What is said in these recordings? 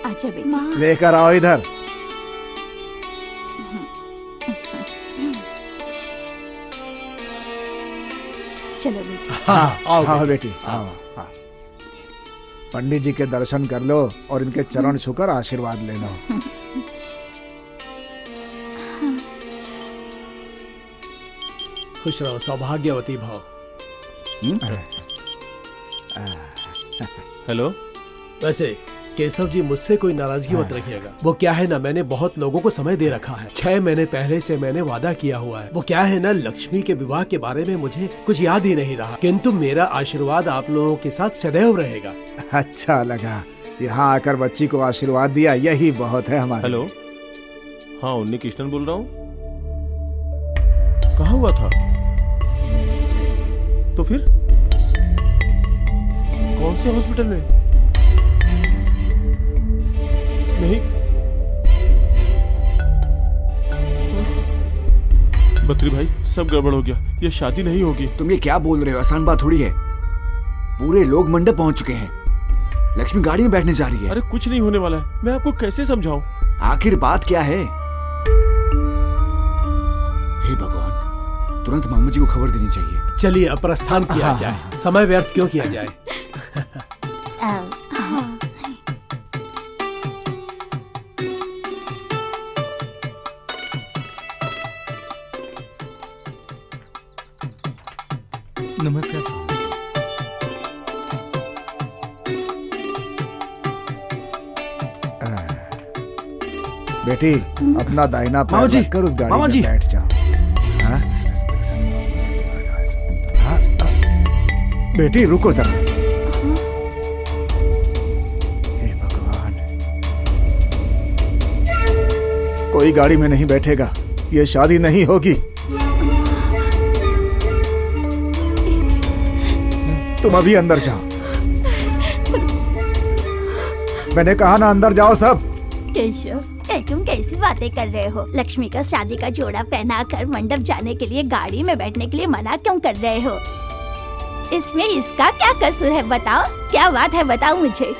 आजा बेटी। लेकर आओ इधर। चलो बेटी। हाँ हाँ बेटी आओ। हाँ। पंडित जी के दर्शन कर लो और इनके चरण छूकर आशीर्वाद ले लो। खुश रहो, सौभाग्यवती भव। हेलो। वैसे केशव जी, मुझसे कोई नाराजगी मत रखिएगा। वो क्या है ना, मैंने बहुत लोगों को समय दे रखा है। 6 महीने पहले से मैंने वादा किया हुआ है। वो क्या है ना, लक्ष्मी के विवाह के बारे में मुझे कुछ याद ही नहीं रहा, किंतु मेरा आशीर्वाद आप लोगों के साथ सदैव रहेगा। अच्छा लगा, यहाँ आकर बच्ची को आशीर्वाद दिया, यही बहुत है हमारे। हेलो। हाँ, उन्नी कृष्णन बोल रहा हूँ। कहाँ हुआ था? तो फिर कौन से हॉस्पिटल में? नहीं, बत्री भाई, सब गड़बड़ हो गया। ये शादी नहीं होगी। तुम ये क्या बोल रहे हो? आसान बात थोड़ी है। पूरे लोग मंडप पहुंच चुके हैं। लक्ष्मी गाड़ी में बैठने जा रही है। अरे कुछ नहीं होने वाला है, मैं आपको कैसे समझाऊं? आखिर बात क्या है? हे भगवान, तुरंत मामा जी को खबर देनी चाहिए। चलिए अब प्रस्थान किया जाए, समय व्यर्थ क्यों किया जाए। नमस्कार स्वामी। बेटी अपना दाहिना मामा जी, पैर रखकर उस गाड़ी मामा में जी। बैठ जाओ। हाँ? बेटी रुको जरा। हे भगवान, कोई गाड़ी में नहीं बैठेगा, ये शादी नहीं होगी। तुम अभी अंदर जाओ। मैंने कहा ना, अंदर जाओ सब। केशव, तुम कैसी बातें कर रहे हो? लक्ष्मी का शादी का जोड़ा पहना कर मंडप जाने के लिए गाड़ी में बैठने के लिए मना क्यों कर रहे हो? इसमें इसका क्या कसूर है? बताओ, क्या बात है, बताओ मुझे।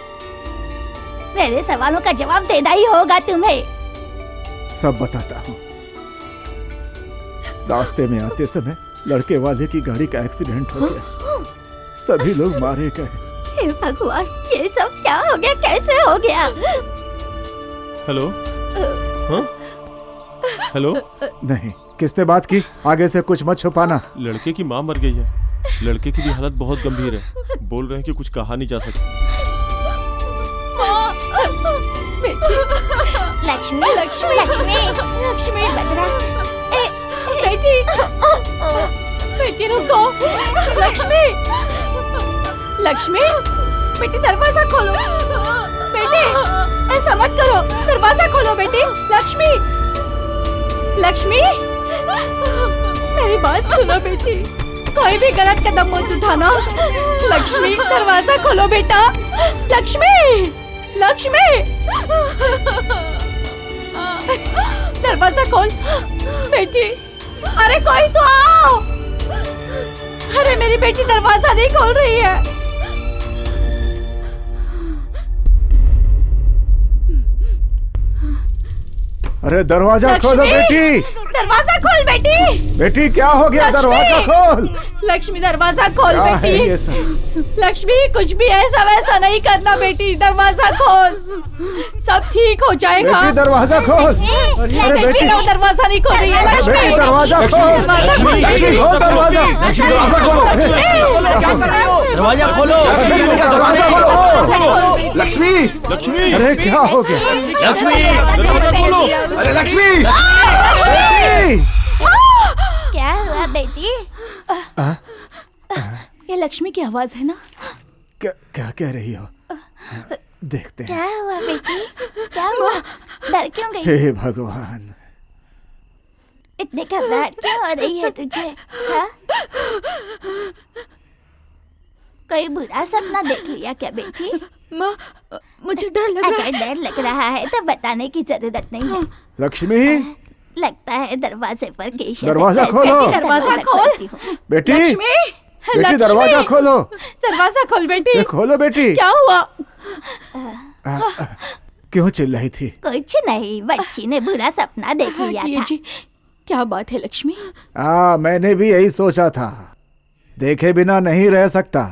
मेरे सवालों का जवाब देना ही होगा तुम्हें। सब बताता हूँ। रास्ते में आते समय लड़के वाले की गाड़ी का एक्सीडेंट हो गया, सभी लोग मारे गए। हे भगवान, ये सब क्या हो गया? कैसे हो गया? हेलो। हाँ? हेलो। नहीं, किसने बात की? आगे से कुछ मत छुपाना। लड़के की माँ मर गई है। लड़के की भी हालत बहुत गंभीर है। बोल रहे हैं कि कुछ कहा नहीं जा सकता। लक्ष्मी, लक्ष्मी, लक्ष्मी, लक्ष्मी, बदरा। बेटी, बेटी रुको। लक्ष्मी, लक्ष्मी, बेटी दरवाजा खोलो। बेटी, ऐसा मत करो, दरवाजा खोलो बेटी। लक्ष्मी, लक्ष्मी, मेरी बात सुनो बेटी, कोई भी गलत कदम मत उठाना। लक्ष्मी, दरवाजा खोलो बेटा। लक्ष्मी, लक्ष्मी, दरवाजा खोल बेटी। अरे कोई तो आओ। अरे मेरी बेटी दरवाजा नहीं खोल रही है। अरे दरवाजा खोलो बेटी। दरवाजा खोल बेटी। बेटी क्या हो गया? दरवाजा खोल। लक्ष्मी, दरवाजा खोल क्या है ये बेटी। सब? लक्ष्मी, कुछ भी ऐसा वैसा नहीं करना बेटी, दरवाजा खोल, सब ठीक हो जाएगा। बेटी दरवाजा खोल। अरे बेटी, वो दरवाजा नहीं खोल रही है। लक्ष्मी, बेटी दरवाजा खोल। दरवाजा खोल। लक्ष्मी खोल दरवाजा। दरवाजा खोलो। दरवाजा खोलो। दरवाजा खोलो। लक्ष्मी, लक्ष्मी, अरे क्या हो गया? लक्ष्मी, दरवाजा खोलो। अरे लक्ष्मी, बेटी! क्या हुआ बेटी? ये लक्ष्मी की आवाज है ना? क्या क्या कह रही हो? देखते हैं। क्या हुआ बेटी? क्या हुआ? डर क्यों गई? हे भगवान, इतनी घबराहट क्यों हो रही है तुझे? हाँ? कोई बुरा सपना देख लिया क्या बेटी? माँ, मुझे डर लग रहा है। अगर डर लग रहा है तो बताने की जरूरत नहीं है। लक्ष्मी, लगता है दरवाजे पर केशव है। दरवाजा मैं खोलो। दरवाजा खोलती हूँ। बेटी, लक्ष्मी, बेटी लक्ष्मी! दरवाजा खोलो। दरवाजा खोल बेटी। ये खोलो बेटी। क्या हुआ? क्यों चिल्ल रही थी? कुछ नहीं, बच्ची ने बुरा सपना देख लिया ये था। जी, क्या बात है लक्ष्मी? मैंने भी यही सोचा था, देखे बिना नहीं रह सकता।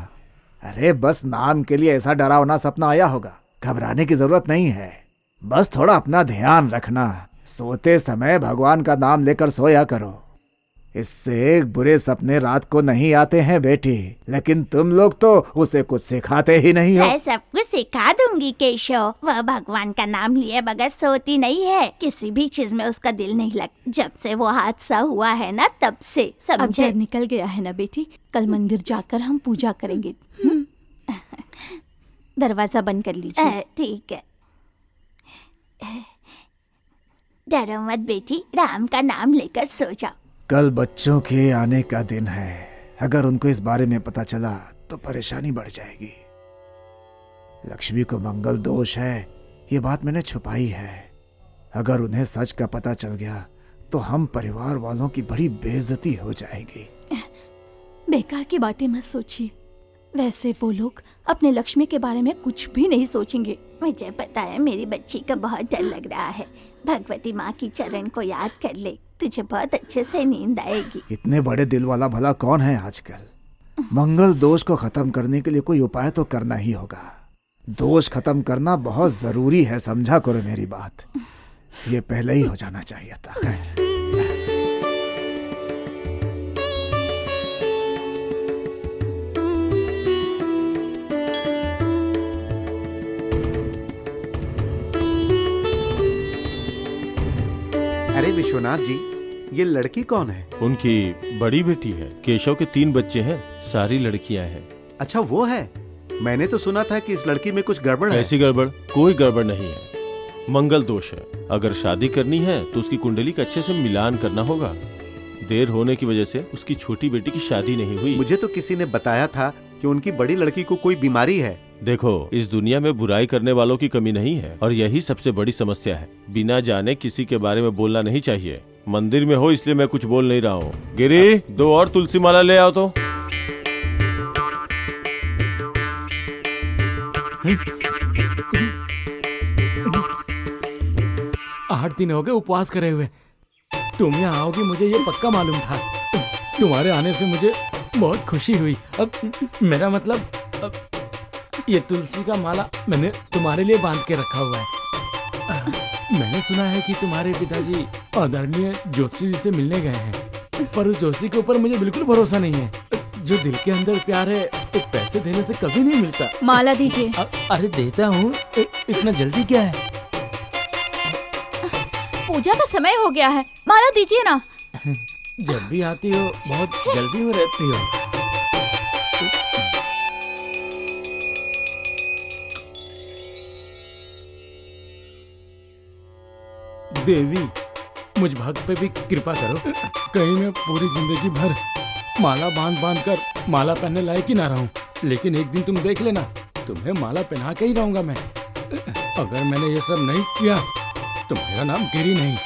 अरे बस नाम के लिए ऐसा डरावना सपना आया होगा, घबराने की जरूरत नहीं है। बस थोड़ा अपना ध्यान रखना, सोते समय भगवान का नाम लेकर सोया करो, इससे बुरे सपने रात को नहीं आते हैं बेटी। लेकिन तुम लोग तो उसे कुछ सिखाते ही नहीं हो। मैं सब कुछ सिखा दूंगी केशव। वह भगवान का नाम लिए बगैर सोती नहीं है, किसी भी चीज में उसका दिल नहीं लग। जब से वो हादसा हुआ है ना, तब से अब समझे। डर निकल गया है ना बेटी, कल मंदिर जाकर हम पूजा करेंगे। दरवाजा बंद कर लीजिए। ठीक है, डरो मत बेटी, राम का नाम लेकर सो जाओ। कल बच्चों के आने का दिन है, अगर उनको इस बारे में पता चला तो परेशानी बढ़ जाएगी। लक्ष्मी को मंगल दोष है, ये बात मैंने छुपाई है। अगर उन्हें सच का पता चल गया तो हम परिवार वालों की बड़ी बेइज्जती हो जाएगी। बेकार की बातें मत सोचिए, वैसे वो लोग अपने लक्ष्मी के बारे में कुछ भी नहीं सोचेंगे। मुझे पता है मेरी बच्ची को बहुत डर लग रहा है। भगवती माँ की चरण को याद कर ले, तुझे बहुत अच्छे से नींद आएगी। इतने बड़े दिल वाला भला कौन है आजकल। मंगल दोष को खत्म करने के लिए कोई उपाय तो करना ही होगा। दोष खत्म करना बहुत जरूरी है, समझा करो मेरी बात। ये पहले ही हो जाना चाहिए था। खैर, अरे विश्वनाथ जी, ये लड़की कौन है? उनकी बड़ी बेटी है। केशव के 3 बच्चे हैं, सारी लड़कियां हैं। अच्छा वो है, मैंने तो सुना था कि इस लड़की में कुछ गड़बड़ है। ऐसी गड़बड़ कोई गड़बड़ नहीं है, मंगल दोष है। अगर शादी करनी है तो उसकी कुंडली का अच्छे से मिलान करना होगा। देर होने की वजह से उसकी छोटी बेटी की शादी नहीं हुई। मुझे तो किसी ने बताया था कि उनकी बड़ी लड़की को कोई बीमारी है। देखो, इस दुनिया में बुराई करने वालों की कमी नहीं है, और यही सबसे बड़ी समस्या है। बिना जाने किसी के बारे में बोलना नहीं चाहिए। मंदिर में हो इसलिए मैं कुछ बोल नहीं रहा हूँ। गिरी, 2 और तुलसी माला ले आओ तो। 8 दिन हो गए उपवास करे हुए। तुम यहाँ आओगी मुझे ये पक्का मालूम था। तुम्हारे आने से मुझे बहुत खुशी हुई। अब मेरा मतलब, अब ये तुलसी का माला मैंने तुम्हारे लिए बांध के रखा हुआ है। मैंने सुना है कि तुम्हारे पिताजी आदरणीय जोशी जी से मिलने गए हैं, पर उस जोशी के ऊपर मुझे बिल्कुल भरोसा नहीं है। जो दिल के अंदर प्यार है वो पैसे देने से कभी नहीं मिलता। माला दीजिए। अरे देता हूँ, इतना जल्दी क्या है? पूजा का समय हो गया है, माला दीजिए ना। जब भी आती हो बहुत जल्दी में रहती हो। देवी, मुझ भक्त पे भी कृपा करो। कहीं मैं पूरी जिंदगी भर माला बांध बांध कर माला पहनने लायक ही ना रहूं, लेकिन एक दिन तुम देख लेना, तुम्हें माला पहना के ही रहूंगा मैं। अगर मैंने ये सब नहीं किया तो मेरा नाम गिरी नहीं।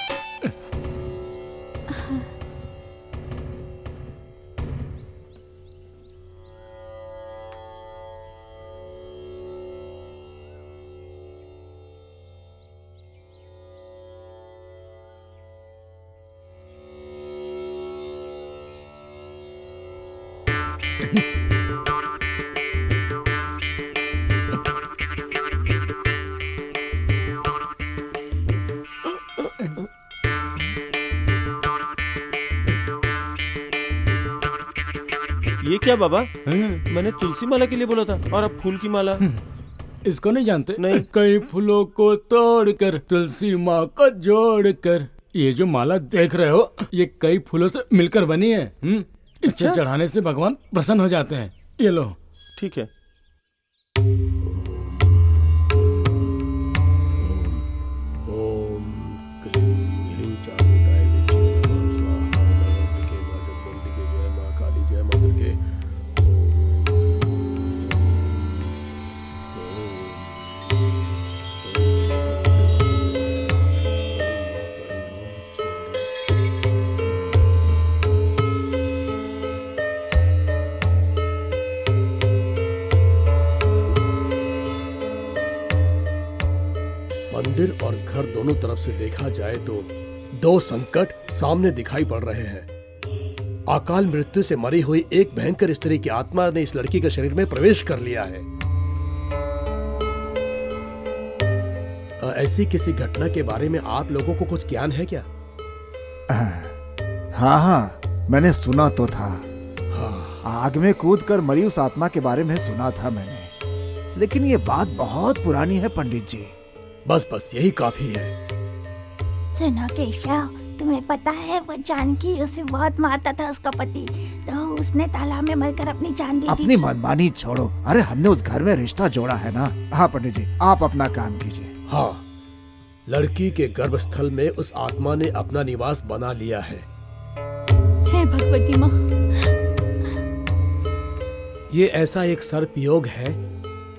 ये क्या बाबा? मैंने तुलसी माला के लिए बोला था और अब फूल की माला। इसको नहीं जानते? नहीं। कई फूलों को तोड़कर तुलसी माँ को जोड़कर, ये जो माला देख रहे हो ये कई फूलों से मिलकर बनी है। इसे अच्छा? चढ़ाने से भगवान प्रसन्न हो जाते हैं। ये लो। ठीक है। मंदिर और घर दोनों तरफ से देखा जाए तो दो संकट सामने दिखाई पड़ रहे हैं। अकाल मृत्यु से मरी हुई एक भयंकर स्त्री की आत्मा ने इस लड़की के शरीर में प्रवेश कर लिया है। ऐसी किसी घटना के बारे में आप लोगों को कुछ ज्ञान है क्या? हाँ हाँ, मैंने सुना तो था। आग में कूदकर मरी उस आत्मा के बारे में सुना था मैंने, लेकिन ये बात बहुत पुरानी है पंडित जी। बस यही काफी है। सुनो केशव, तुम्हें पता है वो जानकी उसे बहुत मारता था उसका पति, तो उसने तालाब में मरकर अपनी जान दी थी। अपनी मनमानी छोड़ो, अरे हमने उस घर में रिश्ता जोड़ा है ना। हाँ पंडित जी, आप अपना काम कीजिए। हाँ, लड़की के गर्भस्थल में उस आत्मा ने अपना निवास बना लिया है। हे भगवती माँ, ये ऐसा एक सर्प योग है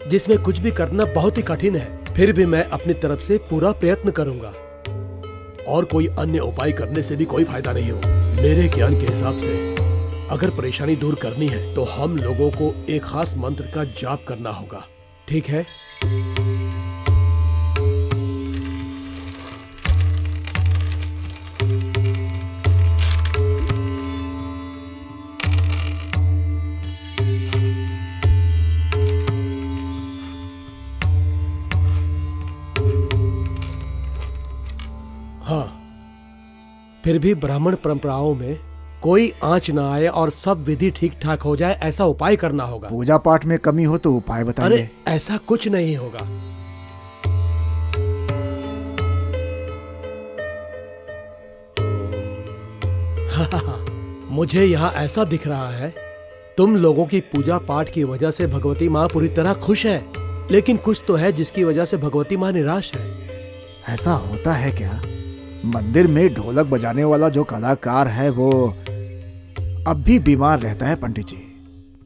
जिसमें कुछ भी करना बहुत ही कठिन है। फिर भी मैं अपनी तरफ से पूरा प्रयत्न करूंगा और कोई अन्य उपाय करने से भी कोई फायदा नहीं हो। मेरे ज्ञान के हिसाब से अगर परेशानी दूर करनी है तो हम लोगों को एक खास मंत्र का जाप करना होगा, ठीक है? फिर भी ब्राह्मण परंपराओं में कोई आंच ना आए और सब विधि ठीक ठाक हो जाए, ऐसा उपाय करना होगा। पूजा पाठ में कमी हो तो उपाय बताइए। अरे ऐसा कुछ नहीं होगा। मुझे यहाँ ऐसा दिख रहा है तुम लोगों की पूजा पाठ की वजह से भगवती माँ पूरी तरह खुश है, लेकिन कुछ तो है जिसकी वजह से भगवती माँ निराश है। ऐसा होता है क्या? मंदिर में ढोलक बजाने वाला जो कलाकार है वो अब भी बीमार रहता है पंडित जी।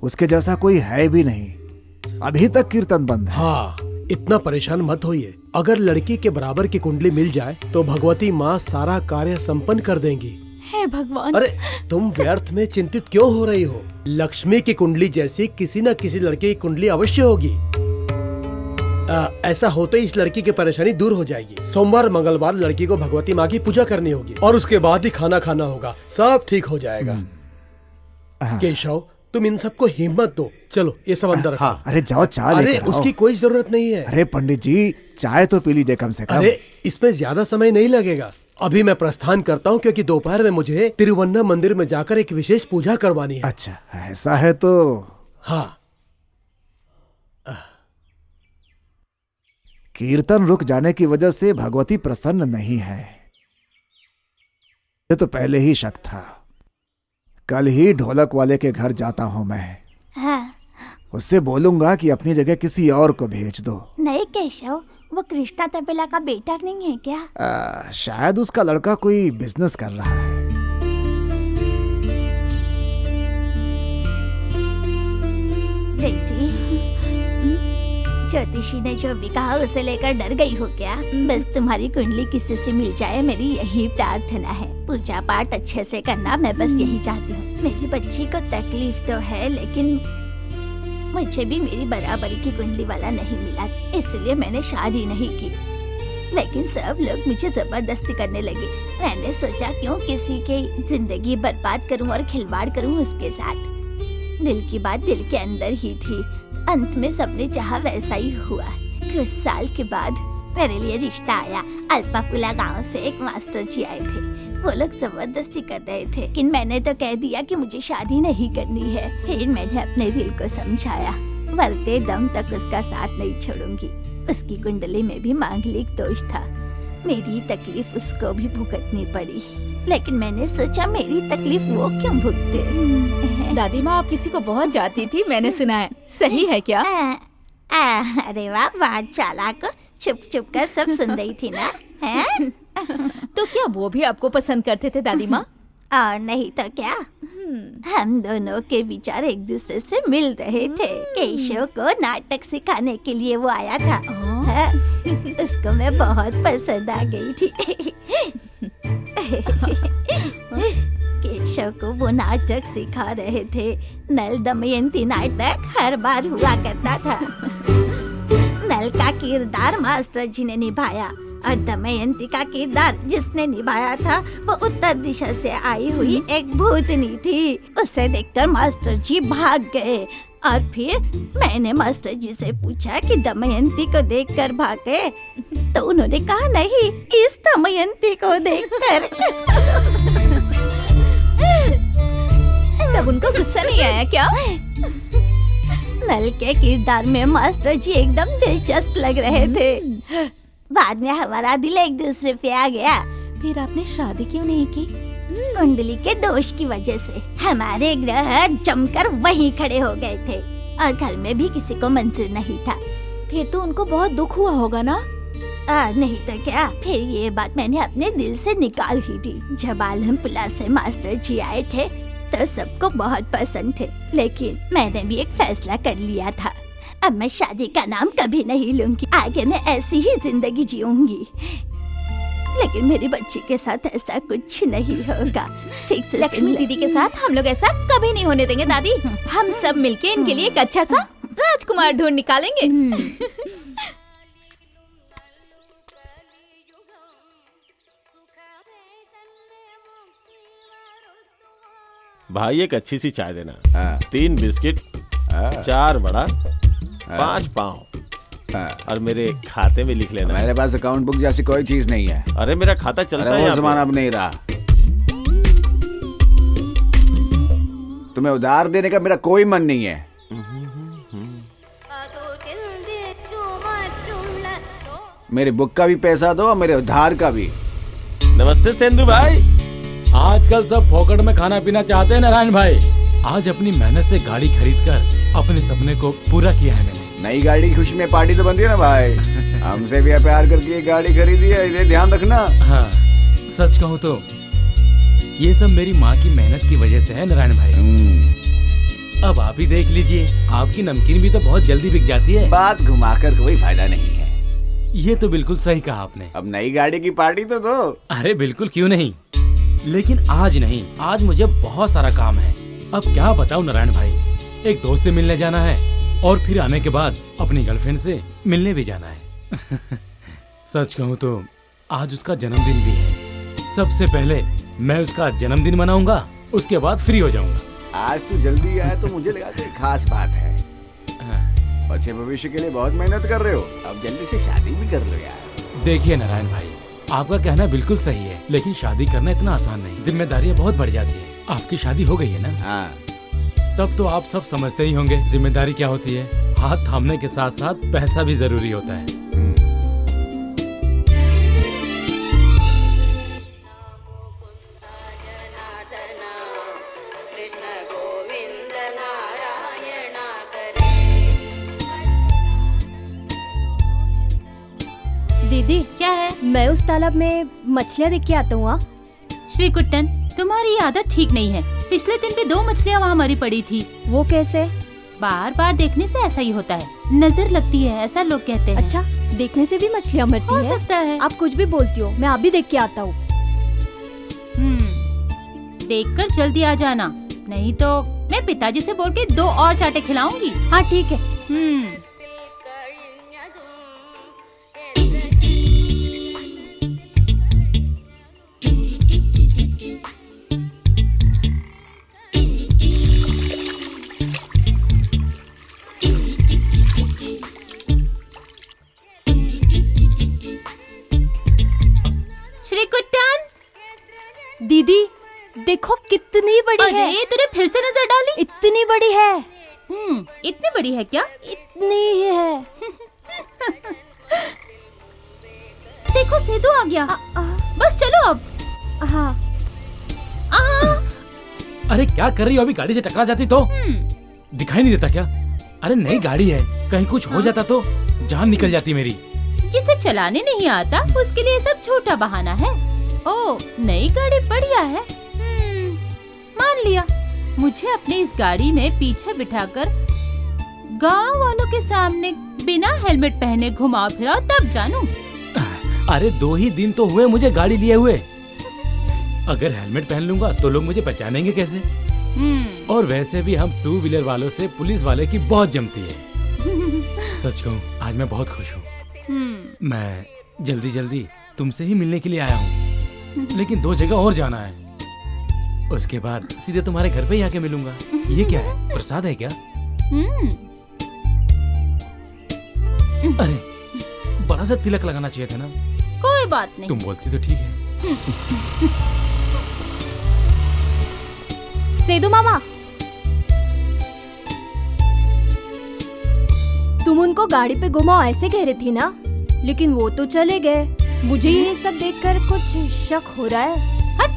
उसके जैसा कोई है भी नहीं, अभी तक कीर्तन बंद है। हाँ, इतना परेशान मत होइए। अगर लड़की के बराबर की कुंडली मिल जाए तो भगवती माँ सारा कार्य संपन्न कर देंगी। हे भगवान। अरे तुम व्यर्थ में चिंतित क्यों हो रही हो? लक्ष्मी की कुंडली जैसी किसी न किसी लड़के की कुंडली अवश्य होगी। ऐसा होते ही इस लड़की की परेशानी दूर हो जाएगी। सोमवार मंगलवार लड़की को भगवती माँ की पूजा करनी होगी और उसके बाद ही खाना खाना होगा, सब ठीक हो जाएगा। केशव, तुम इन सबको हिम्मत दो। चलो ये सब अंदर रखो। अरे जाओ चाय अरे लेकर आओ। उसकी कोई जरूरत नहीं है। अरे पंडित जी, चाय तो पी लीजिए कम से कम। अरे इसमें ज्यादा समय नहीं लगेगा। अभी मैं प्रस्थान करता हूँ क्योंकि दोपहर में मुझे तिरुवन्ना मंदिर में जाकर एक विशेष पूजा करवानी है। अच्छा ऐसा है तो हाँ। कीर्तन रुक जाने की वजह से भगवती प्रसन्न नहीं है, ये तो पहले ही शक था। कल ही ढोलक वाले के घर जाता हूँ मैं। हाँ। उससे बोलूंगा कि अपनी जगह किसी और को भेज दो। नहीं केशव, वो कृष्णा तपेला का बेटा नहीं है क्या? शायद उसका लड़का कोई बिजनेस कर रहा है। बेटी, ज्योतिषी ने जो भी कहा उसे लेकर डर गई हो क्या? बस तुम्हारी कुंडली किसी से मिल जाए, मेरी यही प्रार्थना है। पूजा पाठ अच्छे से करना, मैं बस यही चाहती हूँ। मेरी बच्ची को तकलीफ तो है, लेकिन मुझे भी मेरी बराबरी की कुंडली वाला नहीं मिला, इसलिए मैंने शादी नहीं की। लेकिन सब लोग मुझे जबरदस्ती करने लगे। मैंने सोचा क्यों किसी की जिंदगी बर्बाद करूं और खिलवाड़ करूं उसके साथ। दिल की बात दिल के अंदर ही थी। अंत में सबने चाहा वैसा ही हुआ। कुछ साल के बाद मेरे लिए रिश्ता आया। अल्पापुला गांव से एक मास्टर जी आए थे। वो लोग जबरदस्ती कर रहे थे, लेकिन मैंने तो कह दिया कि मुझे शादी नहीं करनी है। फिर मैंने अपने दिल को समझाया, मरते दम तक उसका साथ नहीं छोड़ूंगी। उसकी कुंडली में भी मांगलिक दोष था। मेरी तकलीफ उसको भी भुगतनी पड़ी, लेकिन मैंने सोचा मेरी तकलीफ वो क्यों भुगते। दादी माँ आप किसी को बहुत जाती थी, मैंने सुना है, सही है क्या? अरे वाह, बहुत चालाक हो। छुप छुप कर सब सुन रही थी ना? हैं? तो क्या वो भी आपको पसंद करते थे दादी माँ? और नहीं तो क्या, हम दोनों के विचार एक दूसरे से मिल रहे थे। केशव को नाटक सिखाने के लिए वो आया था। हाँ, उसको मैं बहुत पसंद आ गई थी। केशव को वो नाटक सिखा रहे थे। नल दमयंती नाटक हर बार हुआ करता था। नल का किरदार मास्टर जी ने निभाया और दमयंती का किरदार जिसने निभाया था वो उत्तर दिशा से आई हुई एक भूतनी थी। उसे देखकर मास्टर जी भाग गए और फिर मैंने मास्टर जी से पूछा कि दमयंती को देखकर भागे, तो उन्होंने कहा नहीं, इस दमयंती को देखकर। तब उनको गुस्सा नहीं आया क्या? नल के किरदार में मास्टर जी एकदम दिलचस्प लग रहे थे। बाद में हमारा दिल एक दूसरे पे आ गया। फिर आपने शादी क्यों नहीं की? कुंडली के दोष की वजह से हमारे ग्रह जमकर वहीं खड़े हो गए थे और घर में भी किसी को मंजूर नहीं था। फिर तो उनको बहुत दुख हुआ होगा ना? नहीं तो क्या, फिर ये बात मैंने अपने दिल से निकाल ही दी। जब आलमपुला से मास्टर जी आए थे तो सबको बहुत पसंद थे, लेकिन मैंने भी एक फैसला कर लिया था। अब मैं शादी का नाम कभी नहीं लूंगी, आगे मैं ऐसी ही जिंदगी जीऊंगी। लेकिन मेरी बच्ची के साथ ऐसा कुछ नहीं होगा, ठीक से? लक्ष्मी दीदी के साथ हम लोग ऐसा कभी नहीं होने देंगे दादी। हम सब मिलके इनके लिए एक अच्छा सा राजकुमार ढूंढ निकालेंगे। भाई एक अच्छी सी चाय देना। 3 बिस्किट, 4 बड़ा, 5 पाव और मेरे खाते में लिख लेना। मेरे पास अकाउंट बुक जैसी कोई चीज नहीं है। अरे मेरा खाता चलता है। वो सामान अब नहीं रहा। तुम्हें उधार देने का मेरा कोई मन नहीं है। मेरे बुक का भी पैसा दो और मेरे उधार का भी। नमस्ते सेंधु भाई। आजकल सब फोकट में खाना पीना चाहते हैं नारायण भाई। आज अपनी मेहनत से गाड़ी खरीदकर अपने सपने को पूरा किया है मैंने। नई गाड़ी की खुशी में पार्टी तो बनती है ना भाई। हमसे भी प्यार करके ये गाड़ी खरीदी है, इसे ध्यान रखना। हाँ, सच कहूँ तो ये सब मेरी माँ की मेहनत की वजह से है नारायण भाई। अब आप ही देख लीजिए, आपकी नमकीन भी तो बहुत जल्दी बिक जाती है। बात घुमाकर कोई फायदा नहीं है। ये तो बिल्कुल सही कहा आपने। अब नई गाड़ी की पार्टी तो दो। अरे बिल्कुल, क्यों नहीं, लेकिन आज नहीं। आज मुझे बहुत सारा काम है। अब क्या बताऊं नारायण भाई, एक दोस्त से मिलने जाना है और फिर आने के बाद अपनी गर्लफ्रेंड से मिलने भी जाना है। सच कहूँ तो आज उसका जन्मदिन भी है। सबसे पहले मैं उसका जन्मदिन मनाऊंगा, उसके बाद फ्री हो जाऊंगा। आज तू जल्दी आया तो मुझे लगा कोई खास बात है। अच्छे भविष्य के लिए बहुत मेहनत कर रहे हो, अब जल्दी से शादी भी कर लो यार। देखिए नारायण भाई, आपका कहना बिल्कुल सही है, लेकिन शादी करना इतना आसान नहीं। जिम्मेदारियाँ बहुत बढ़ जाती है। आपकी शादी हो गई है ना? हाँ। तब तो आप सब समझते ही होंगे जिम्मेदारी क्या होती है। हाथ थामने के साथ साथ पैसा भी जरूरी होता है। दीदी क्या है? मैं उस तालाब में मछलियाँ देख के आता हूँ। श्री कुट्टन, तुम्हारी ये आदत ठीक नहीं है। पिछले दिन भी 2 मछलियाँ वहाँ मरी पड़ी थी। वो कैसे? बार बार देखने से ऐसा ही होता है, नजर लगती है, ऐसा लोग कहते हैं। अच्छा, देखने से भी मछलियाँ मरती हो हैं? सकता है। आप कुछ भी बोलती हो, मैं अभी देख के आता हूँ। देखकर जल्दी आ जाना, नहीं तो मैं पिताजी से बोल के 2 और चाटे खिलाऊंगी। हाँ ठीक है। श्री कुट्टन, दीदी देखो कितनी बड़ी है। अरे तूने फिर से नजर डाली? इतनी बड़ी है। इतनी बड़ी है क्या? इतनी ही है। देखो सेतु आ गया। बस चलो अब। हाँ। अरे क्या कर रही हो? अभी गाड़ी से टकरा जाती तो दिखाई नहीं देता क्या? अरे नई गाड़ी है, कहीं कुछ हो जाता तो जान निकल जाती मेरी। जिसे चलाने नहीं आता उसके लिए सब झूठा बहाना है। ओ, नई गाड़ी बढ़िया है। मान लिया। मुझे अपनी इस गाड़ी में पीछे बिठाकर गांव वालों के सामने बिना हेलमेट पहने घुमाओ फिराओ तब जानूं। अरे 2 ही दिन तो हुए मुझे गाड़ी लिए हुए। अगर हेलमेट पहन लूंगा तो लोग मुझे पहचानेंगे कैसे? और वैसे भी हम 2 व्हीलर वालों से पुलिस वाले की बहुत जमती है। सच कहूँ आज मैं बहुत खुश हूँ। मैं जल्दी जल्दी तुमसे ही मिलने के लिए आया हूँ, लेकिन 2 जगह और जाना है। उसके बाद सीधे तुम्हारे घर पे ही आके मिलूंगा। ये क्या है, प्रसाद है क्या? अरे बड़ा सा तिलक लगाना चाहिए था ना। कोई बात नहीं। तुम बोलती तो ठीक है। सेदू मामा, तुम उनको गाड़ी पे घुमाओ ऐसे कह रही थी ना, लेकिन वो तो चले गए। मुझे ये सब देखकर कुछ शक हो रहा है। हट,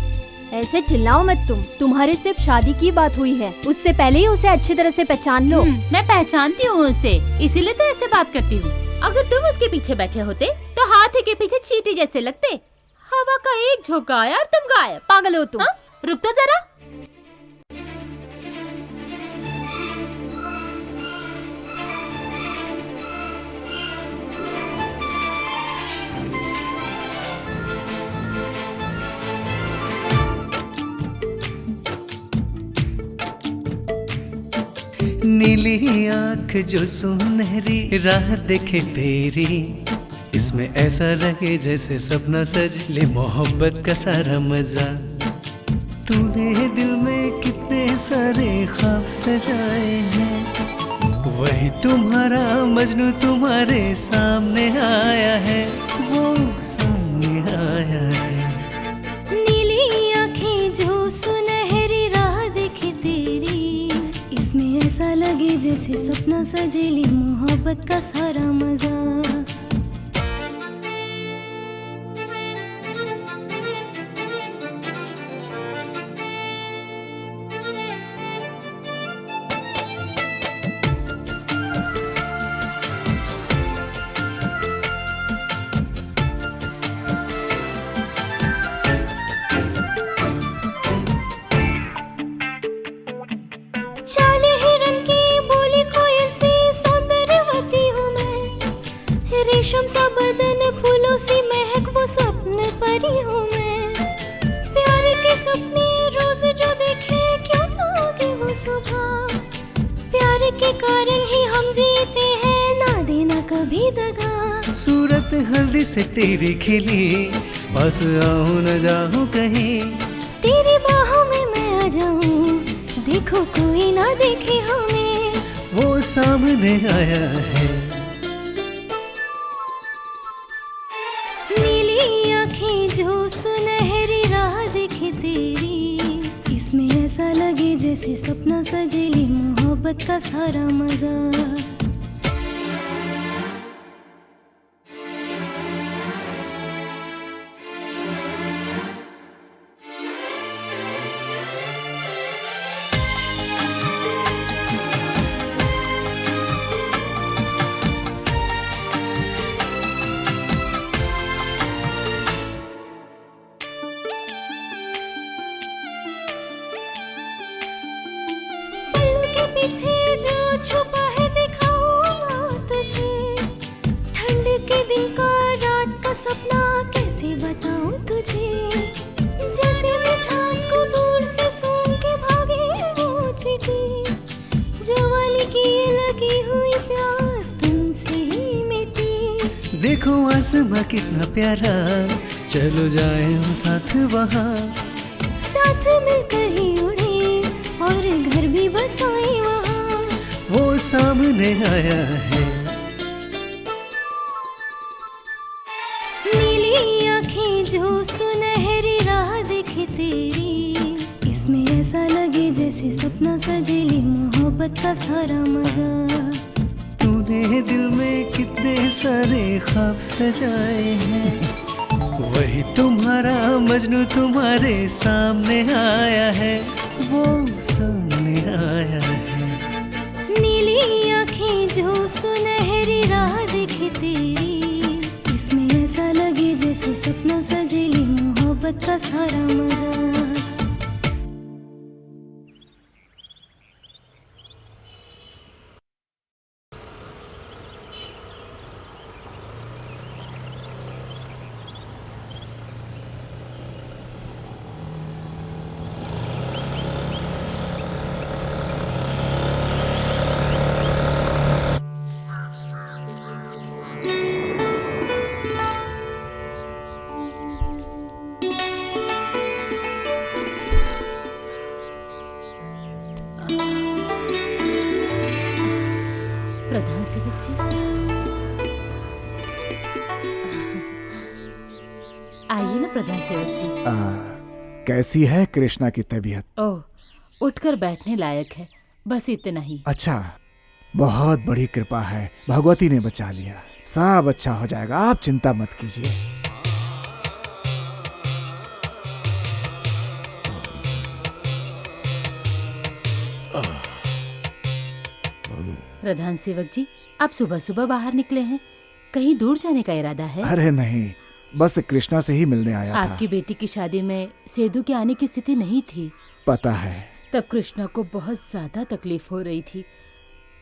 ऐसे चिल्लाओ मत तुम। तुम्हारे सिर्फ शादी की बात हुई है, उससे पहले ही उसे अच्छी तरह से पहचान लो। मैं पहचानती हूँ उसे, इसीलिए तो ऐसे बात करती हूँ। अगर तुम उसके पीछे बैठे होते तो हाथी के पीछे चींटी जैसे लगते। हवा का एक झोंका आया और तुम गायब। पागल हो तुम। रुक तो जरा। नीली आँख जो सुनहरी राह देखे तेरी, इसमें ऐसा लगे जैसे सपना सज ले मोहब्बत का सारा मजा। तूने दिल में कितने सारे ख्वाब सजाए हैं, वही तुम्हारा मजनू तुम्हारे सामने आया है, वो सामने आया है। नीली आँखें जो सुनहरी राह देखे तेरी, इसमें ऐसा लगे जैसे सपना सजेली मोहब्बत का सारा मजा। चाले हिरन की बोली कोयल से सौंदर्यवती हूँ मैं, रेशम सा बदन फूलों सी महक वो स्वप्न परी हूँ मैं। प्यार के सपने रोज जो देखे क्यों जागे वो सुबह, प्यार के कारण ही हम जीते हैं, ना देना कभी दगा। सूरत हल्दी से तेरी खिली, पास आऊं न जाऊं कहीं, तेरी बाहों में मैं आ जाऊं, देखो कोई ना देखे हमें, वो सामने आया है। नीली आँखें जो सुनहरी राह देखे तेरी, इसमें ऐसा लगे जैसे सपना सजेली मोहब्बत का सारा मजा। पीछे जो छुपा है दिखाऊंगा तुझे, ठंड के दिन का रात का सपना कैसे बताऊं तुझे, जैसे मिठास को दूर से सूंघ के भागे वो चींटी, जवानी की ये लगी हुई प्यास तुमसे ही मिटी। देखो आसमां कितना प्यारा, चलो जाए हम साथ वहाँ, साथ मिलकर ही उड़े और घर भी बसाए वहाँ, वो सामने आया है। नीली आँखें जो सुनहरी राह देखे तेरी, इसमें ऐसा लगे जैसे सपना सजेली मोहब्बत का सारा मजा। तूने दिल में कितने सारे ख्वाब सजाए हैं, वही तुम्हारा मजनू तुम्हारे सामने आया है, वो सामने आया है। नीली आँखें जो सुनहरी राह देखे तेरी, इसमें ऐसा लगे जैसे सपना सजेली मोहब्बत का सारा मजा। जी। आइए ना प्रधान सेवक जी। कैसी है कृष्णा की तबीयत? ओह, उठकर बैठने लायक है, बस इतना ही। अच्छा, बहुत बड़ी कृपा है, भगवती ने बचा लिया। सब अच्छा हो जाएगा, आप चिंता मत कीजिए। प्रधान सेवक जी, आप सुबह सुबह बाहर निकले हैं, कहीं दूर जाने का इरादा है? अरे नहीं, बस कृष्णा से ही मिलने आया था। आपकी बेटी की शादी में सेदू के आने की स्थिति नहीं थी। पता है। तब कृष्णा को बहुत ज्यादा तकलीफ हो रही थी।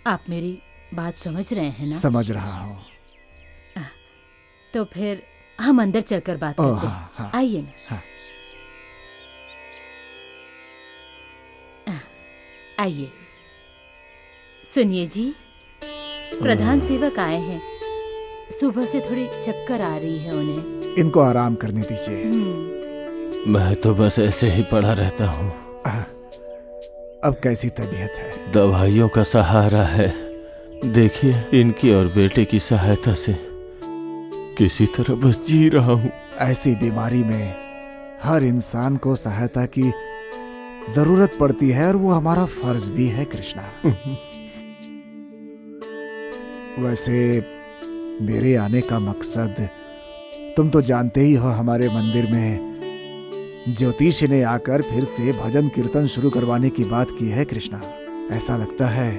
आप मेरी बात समझ रहे हैं ना? समझ रहा हूँ। तो फिर हम अंदर चलकर बात करते हैं। हाँ। आइए ना। हाँ। आइए। सुनिए जी, प्रधान सेवक आए हैं। सुबह से थोड़ी चक्कर आ रही है उन्हें। इनको आराम करने दीजिए। मैं तो बस ऐसे ही पड़ा रहता हूँ। अब कैसी तबीयत है? दवाइयों का सहारा है। देखिए, इनकी और बेटे की सहायता से किसी तरह बस जी रहा हूँ। ऐसी बीमारी में हर इंसान को सहायता की जरूरत पड़ती है और वो हमारा फर्ज भी है कृष्णा। वैसे मेरे आने का मकसद तुम तो जानते ही हो। हमारे मंदिर में ज्योतिष ने आकर फिर से भजन कीर्तन शुरू करवाने की बात की है कृष्णा। ऐसा लगता है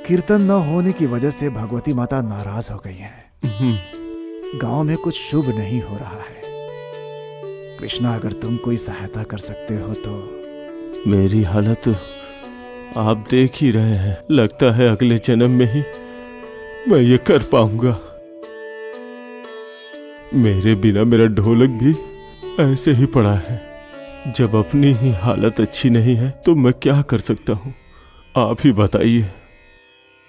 कीर्तन न होने की वजह से भगवती माता नाराज हो गई हैं। गांव में कुछ शुभ नहीं हो रहा है। कृष्णा, अगर तुम कोई सहायता कर सकते हो तो। मेरी हालत आप देख ही रहे हैं। लगता है अगले जन्म में ही मैं ये कर पाऊंगा। मेरे बिना मेरा ढोलक भी ऐसे ही पड़ा है। जब अपनी ही हालत अच्छी नहीं है तो मैं क्या कर सकता हूँ? आप ही बताइए।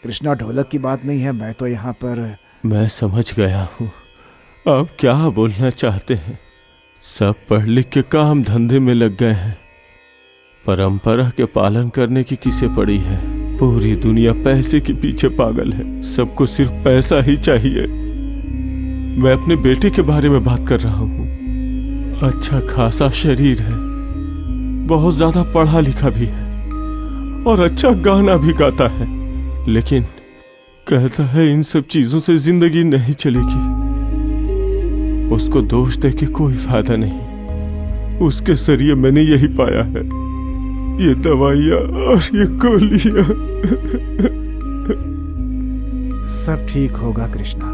कृष्णा, ढोलक की बात नहीं है, मैं तो यहाँ पर। मैं समझ गया हूँ आप क्या बोलना चाहते हैं। सब पढ़ लिख के काम धंधे में लग गए हैं। परंपरा के पालन करने की किसे पड़ी है? पूरी दुनिया पैसे के पीछे पागल है। सबको सिर्फ पैसा ही चाहिए। मैं अपने बेटे के बारे में बात कर रहा हूँ। अच्छा खासा शरीर है, बहुत ज्यादा पढ़ा लिखा भी है और अच्छा गाना भी गाता है, लेकिन कहता है इन सब चीजों से जिंदगी नहीं चलेगी। उसको दोष दे के कोई फायदा नहीं। उसके जरिए मैंने यही पाया है, ये दवाइयाँ और ये गोलियाँ। सब ठीक होगा कृष्णा।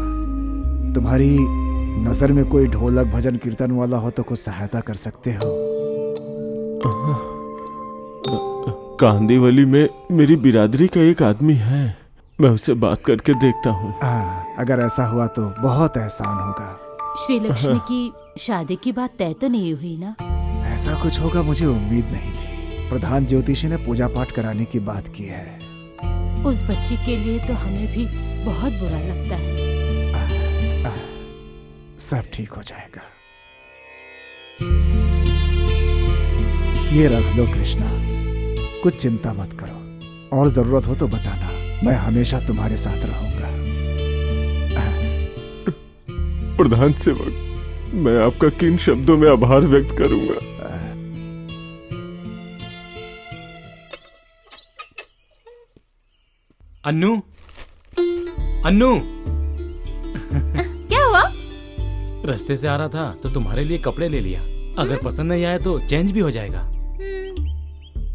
तुम्हारी नजर में कोई ढोलक भजन कीर्तन वाला हो तो कुछ सहायता कर सकते हो। कांदीवली में मेरी बिरादरी का एक आदमी है, मैं उससे बात करके देखता हूँ। अगर ऐसा हुआ तो बहुत एहसान होगा। श्री लक्ष्मी की शादी की बात तय तो नहीं हुई ना? ऐसा कुछ होगा मुझे उम्मीद नहीं थी। प्रधान ज्योतिषी ने पूजा पाठ कराने की बात की है। उस बच्ची के लिए तो हमें भी बहुत बुरा लगता है। सब ठीक हो जाएगा। ये रख लो कृष्णा, कुछ चिंता मत करो और जरूरत हो तो बताना, मैं हमेशा तुम्हारे साथ रहूंगा। प्रधान सेवक, मैं आपका किन शब्दों में आभार व्यक्त करूंगा। अन्नू, अन्नू। क्या हुआ? रास्ते से आ रहा था तो तुम्हारे लिए कपड़े ले लिया। अगर पसंद नहीं आए तो चेंज भी हो जाएगा।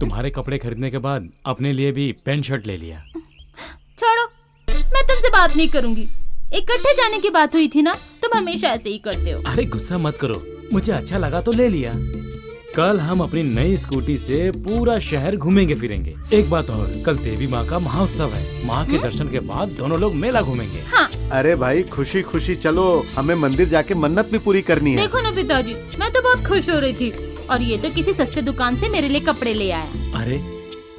तुम्हारे कपड़े खरीदने के बाद अपने लिए भी पैंट शर्ट ले लिया। छोड़ो, मैं तुमसे बात नहीं करूंगी। इकट्ठे जाने की बात हुई थी ना, तुम हमेशा ऐसे ही करते हो। अरे गुस्सा मत करो, मुझे अच्छा लगा तो ले लिया। कल हम अपनी नई स्कूटी से पूरा शहर घूमेंगे फिरेंगे। एक बात और, कल देवी माँ का महोत्सव है। माँ के दर्शन के बाद दोनों लोग मेला घूमेंगे। हाँ। अरे भाई, खुशी खुशी चलो, हमें मंदिर जाके मन्नत भी पूरी करनी है। देखो ना पिताजी, मैं तो बहुत खुश हो रही थी और ये तो किसी सस्ते दुकान से मेरे लिए कपड़े ले आया। अरे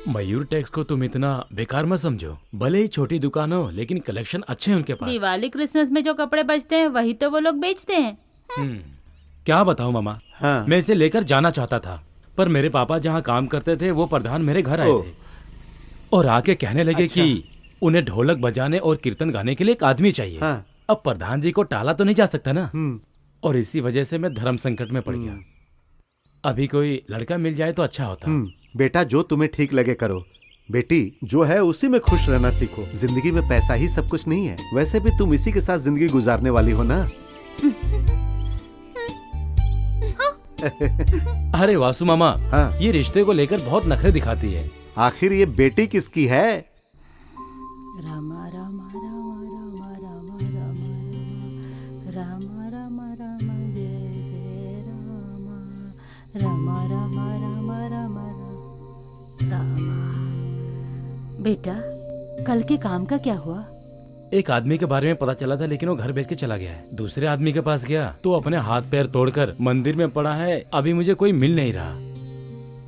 मयूर टैक्स को तुम इतना बेकार मत समझो। भले ही छोटी दुकान हो लेकिन कलेक्शन अच्छे हैं उनके पास। दिवाली क्रिसमस में जो कपड़े बचते हैं वही तो वो लोग बेचते हैं। क्या बताऊं मामा, हाँ। मैं इसे लेकर जाना चाहता था, पर मेरे पापा जहाँ काम करते थे वो प्रधान मेरे घर आए थे और आके कहने लगे कि उन्हें ढोलक बजाने और कीर्तन गाने के लिए एक आदमी चाहिए। हाँ। अब प्रधान जी को टाला तो नहीं जा सकता ना, और इसी वजह से मैं धर्म संकट में पड़ गया। अभी कोई लड़का मिल जाए तो अच्छा होता। बेटा जो तुम्हें ठीक लगे करो। बेटी जो है उसी में खुश रहना सीखो। जिंदगी में पैसा ही सब कुछ नहीं है। वैसे भी तुम इसी के साथ जिंदगी गुजारने वाली हो ना। अरे वासु मामा, हाँ। ये रिश्ते को लेकर बहुत नखरे दिखाती है। आखिर ये बेटी किसकी है? रामा रामा रामा रामा रामा रामा रामा रामा रामा जय जय रामा रामा रामा रामा रामा रामा। बेटा कल के काम का क्या हुआ? एक आदमी के बारे में पता चला था, लेकिन वो घर बेच के चला गया है। दूसरे आदमी के पास गया तो अपने हाथ पैर तोड़कर मंदिर में पड़ा है। अभी मुझे कोई मिल नहीं रहा।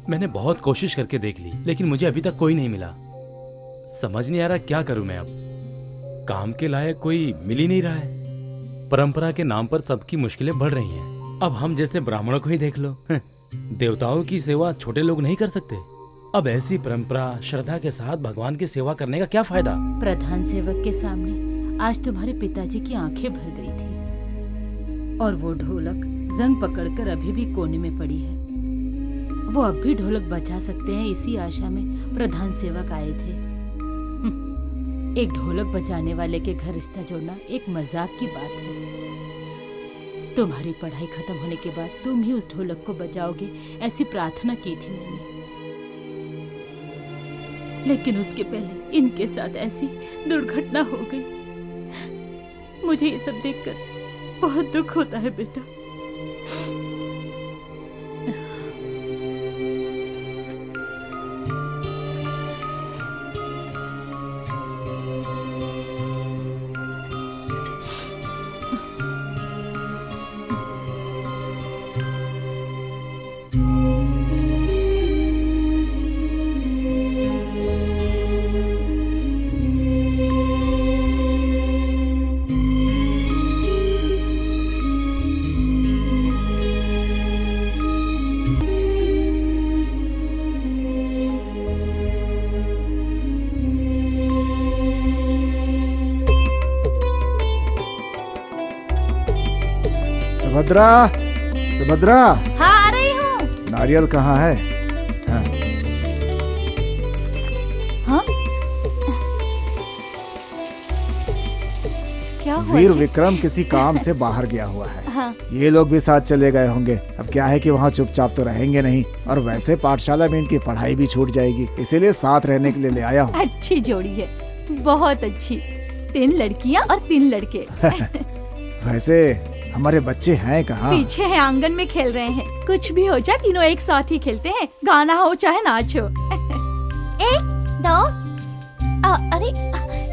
मैंने बहुत कोशिश करके देख ली, लेकिन मुझे अभी तक कोई नहीं मिला। समझ नहीं आ रहा क्या करूं मैं अब। काम के लायक कोई मिल ही नहीं रहा है। परंपरा के नाम पर सबकी मुश्किलें बढ़ रही हैं। अब हम जैसे ब्राह्मणों को ही देख लो, देवताओं की सेवा छोटे लोग नहीं कर सकते। अब ऐसी परंपरा श्रद्धा के साथ भगवान की सेवा करने का क्या फायदा? प्रधान सेवक के सामने आज तुम्हारे पिताजी की आंखें भर गई थी, और वो ढोलक जंग पकड़कर अभी भी कोने में पड़ी है। वो अब भी ढोलक बजा सकते हैं, इसी आशा में प्रधान सेवक आए थे। एक ढोलक बजाने वाले के घर रिश्ता जोड़ना एक मजाक की बात है। तुम्हारी पढ़ाई खत्म होने के बाद तुम ही उस ढोलक को बजाओगे, ऐसी प्रार्थना की थी मैंने। लेकिन उसके पहले इनके साथ ऐसी दुर्घटना हो गई। मुझे ये सब देखकर बहुत दुख होता है बेटा। सुभद्रा, सुभद्रा। हाँ आ रही हूँ। नारियल कहाँ है? हाँ। हाँ? क्या हुआ वीर जी? विक्रम किसी काम से बाहर गया हुआ है। हाँ। ये लोग भी साथ चले गए होंगे। अब क्या है कि वहाँ चुपचाप तो रहेंगे नहीं, और वैसे पाठशाला में इनकी पढ़ाई भी छूट जाएगी, इसीलिए साथ रहने के लिए ले आया हूँ। अच्छी जोड़ी है, बहुत अच्छी। 3 लड़कियाँ और 3 लड़के। वैसे हमारे बच्चे हैं कहाँ? पीछे है, आंगन में खेल रहे हैं। कुछ भी हो जाए तीनों एक साथ ही खेलते हैं, गाना हो चाहे नाच हो। 1 2 अरे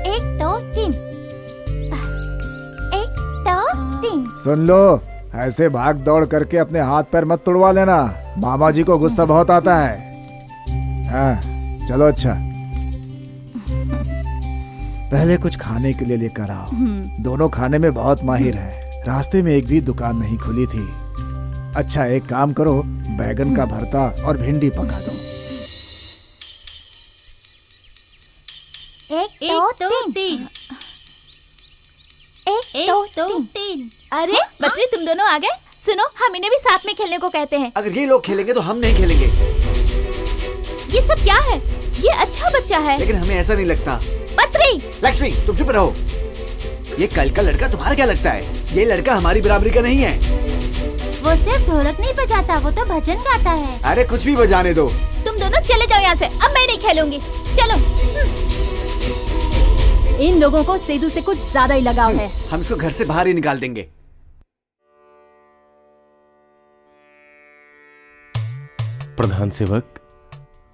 1 2 3 1 2 3। सुन लो, ऐसे भाग दौड़ करके अपने हाथ पैर मत तुड़वा लेना, मामा जी को गुस्सा बहुत आता है। हाँ, चलो अच्छा। पहले कुछ खाने के लिए लेकर आओ। दोनों खाने में बहुत माहिर है। रास्ते में एक भी दुकान नहीं खुली थी। अच्छा एक काम करो, बैगन का भरता और भिंडी पका दो। 1 2 3 1 2 3। अरे बच्चे तुम दोनों आ गए। सुनो, हम इन्हें भी साथ में खेलने को कहते हैं। अगर ये लोग खेलेंगे तो हम नहीं खेलेंगे। ये सब क्या है? ये अच्छा बच्चा है। लेकिन हमें ऐसा नहीं लगता। पत्री, लक्ष्मी तुम चुप रहो। ये कल का लड़का तुम्हारा क्या लगता है? ये लड़का हमारी बराबरी का नहीं है। वो सिर्फ ढोलक नहीं बजाता, वो तो भजन गाता है। अरे कुछ भी बजाने दो। तुम दोनों चले जाओ यहाँ से, अब मैं नहीं खेलूंगी। चलो। इन लोगों को सेदू से कुछ ज्यादा ही लगाव है। हम इसको घर से बाहर ही निकाल देंगे। प्रधान सेवक,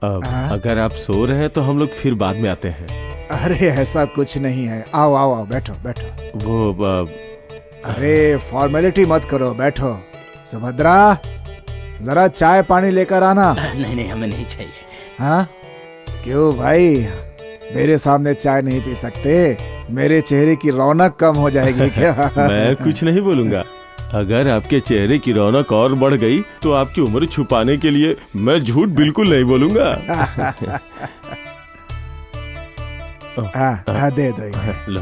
अगर आप सो रहे हैं तो हम लोग फिर बाद में आते हैं। अरे ऐसा कुछ नहीं है, आओ आओ आओ, बैठो बैठो। वो अरे फॉर्मेलिटी मत करो, बैठो। सुभद्रा, जरा चाय पानी लेकर आना। नहीं नहीं, हमें नहीं चाहिए। हाँ क्यों भाई, मेरे सामने चाय नहीं पी सकते? मेरे चेहरे की रौनक कम हो जाएगी क्या? मैं कुछ नहीं बोलूंगा। अगर आपके चेहरे की रौनक और बढ़ गई तो आपकी उम्र छुपाने के लिए मैं झूठ बिल्कुल नहीं बोलूंगा। हाँ, दे दो ये। लो।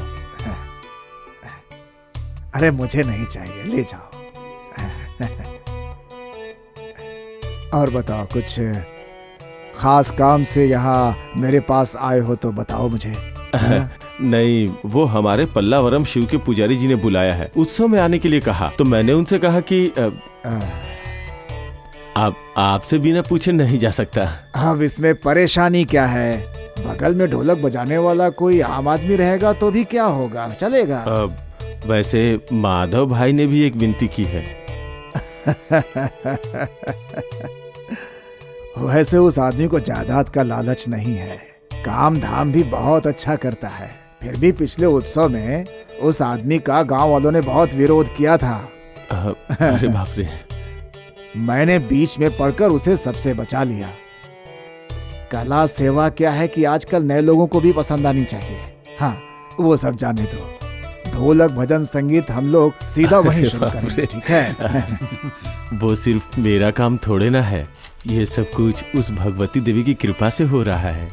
अरे मुझे नहीं चाहिए, ले जाओ। और बताओ, कुछ खास काम से यहाँ मेरे पास आए हो तो बताओ मुझे। नहीं, वो हमारे पल्लावरम शिव के पुजारी जी ने बुलाया है, उत्सव में आने के लिए कहा। तो मैंने उनसे कहा कि आपसे बिना पूछे नहीं जा सकता। अब इसमें परेशानी क्या है? बगल में ढोलक बजाने वाला कोई आम आदमी रहेगा तो भी क्या होगा, चलेगा। वैसे माधव भाई ने भी एक विनती की है। वैसे उस आदमी को जायदाद का लालच नहीं है, काम धाम भी बहुत अच्छा करता है। फिर भी पिछले उत्सव में उस आदमी का गांव वालों ने बहुत विरोध किया था। अरे बाप रे। मैंने बीच में पढ़कर उसे सबसे बचा लिया। कला सेवा क्या है कि आजकल नए लोगों को भी पसंद आनी चाहिए। हाँ, वो सब जाने दो। ढोलक भजन संगीत हम लोग सीधा वहीं शुरू करेंगे, ठीक है? वो सिर्फ मेरा काम थोड़े ना है, ये सब कुछ उस भगवती देवी की कृपा से हो रहा है।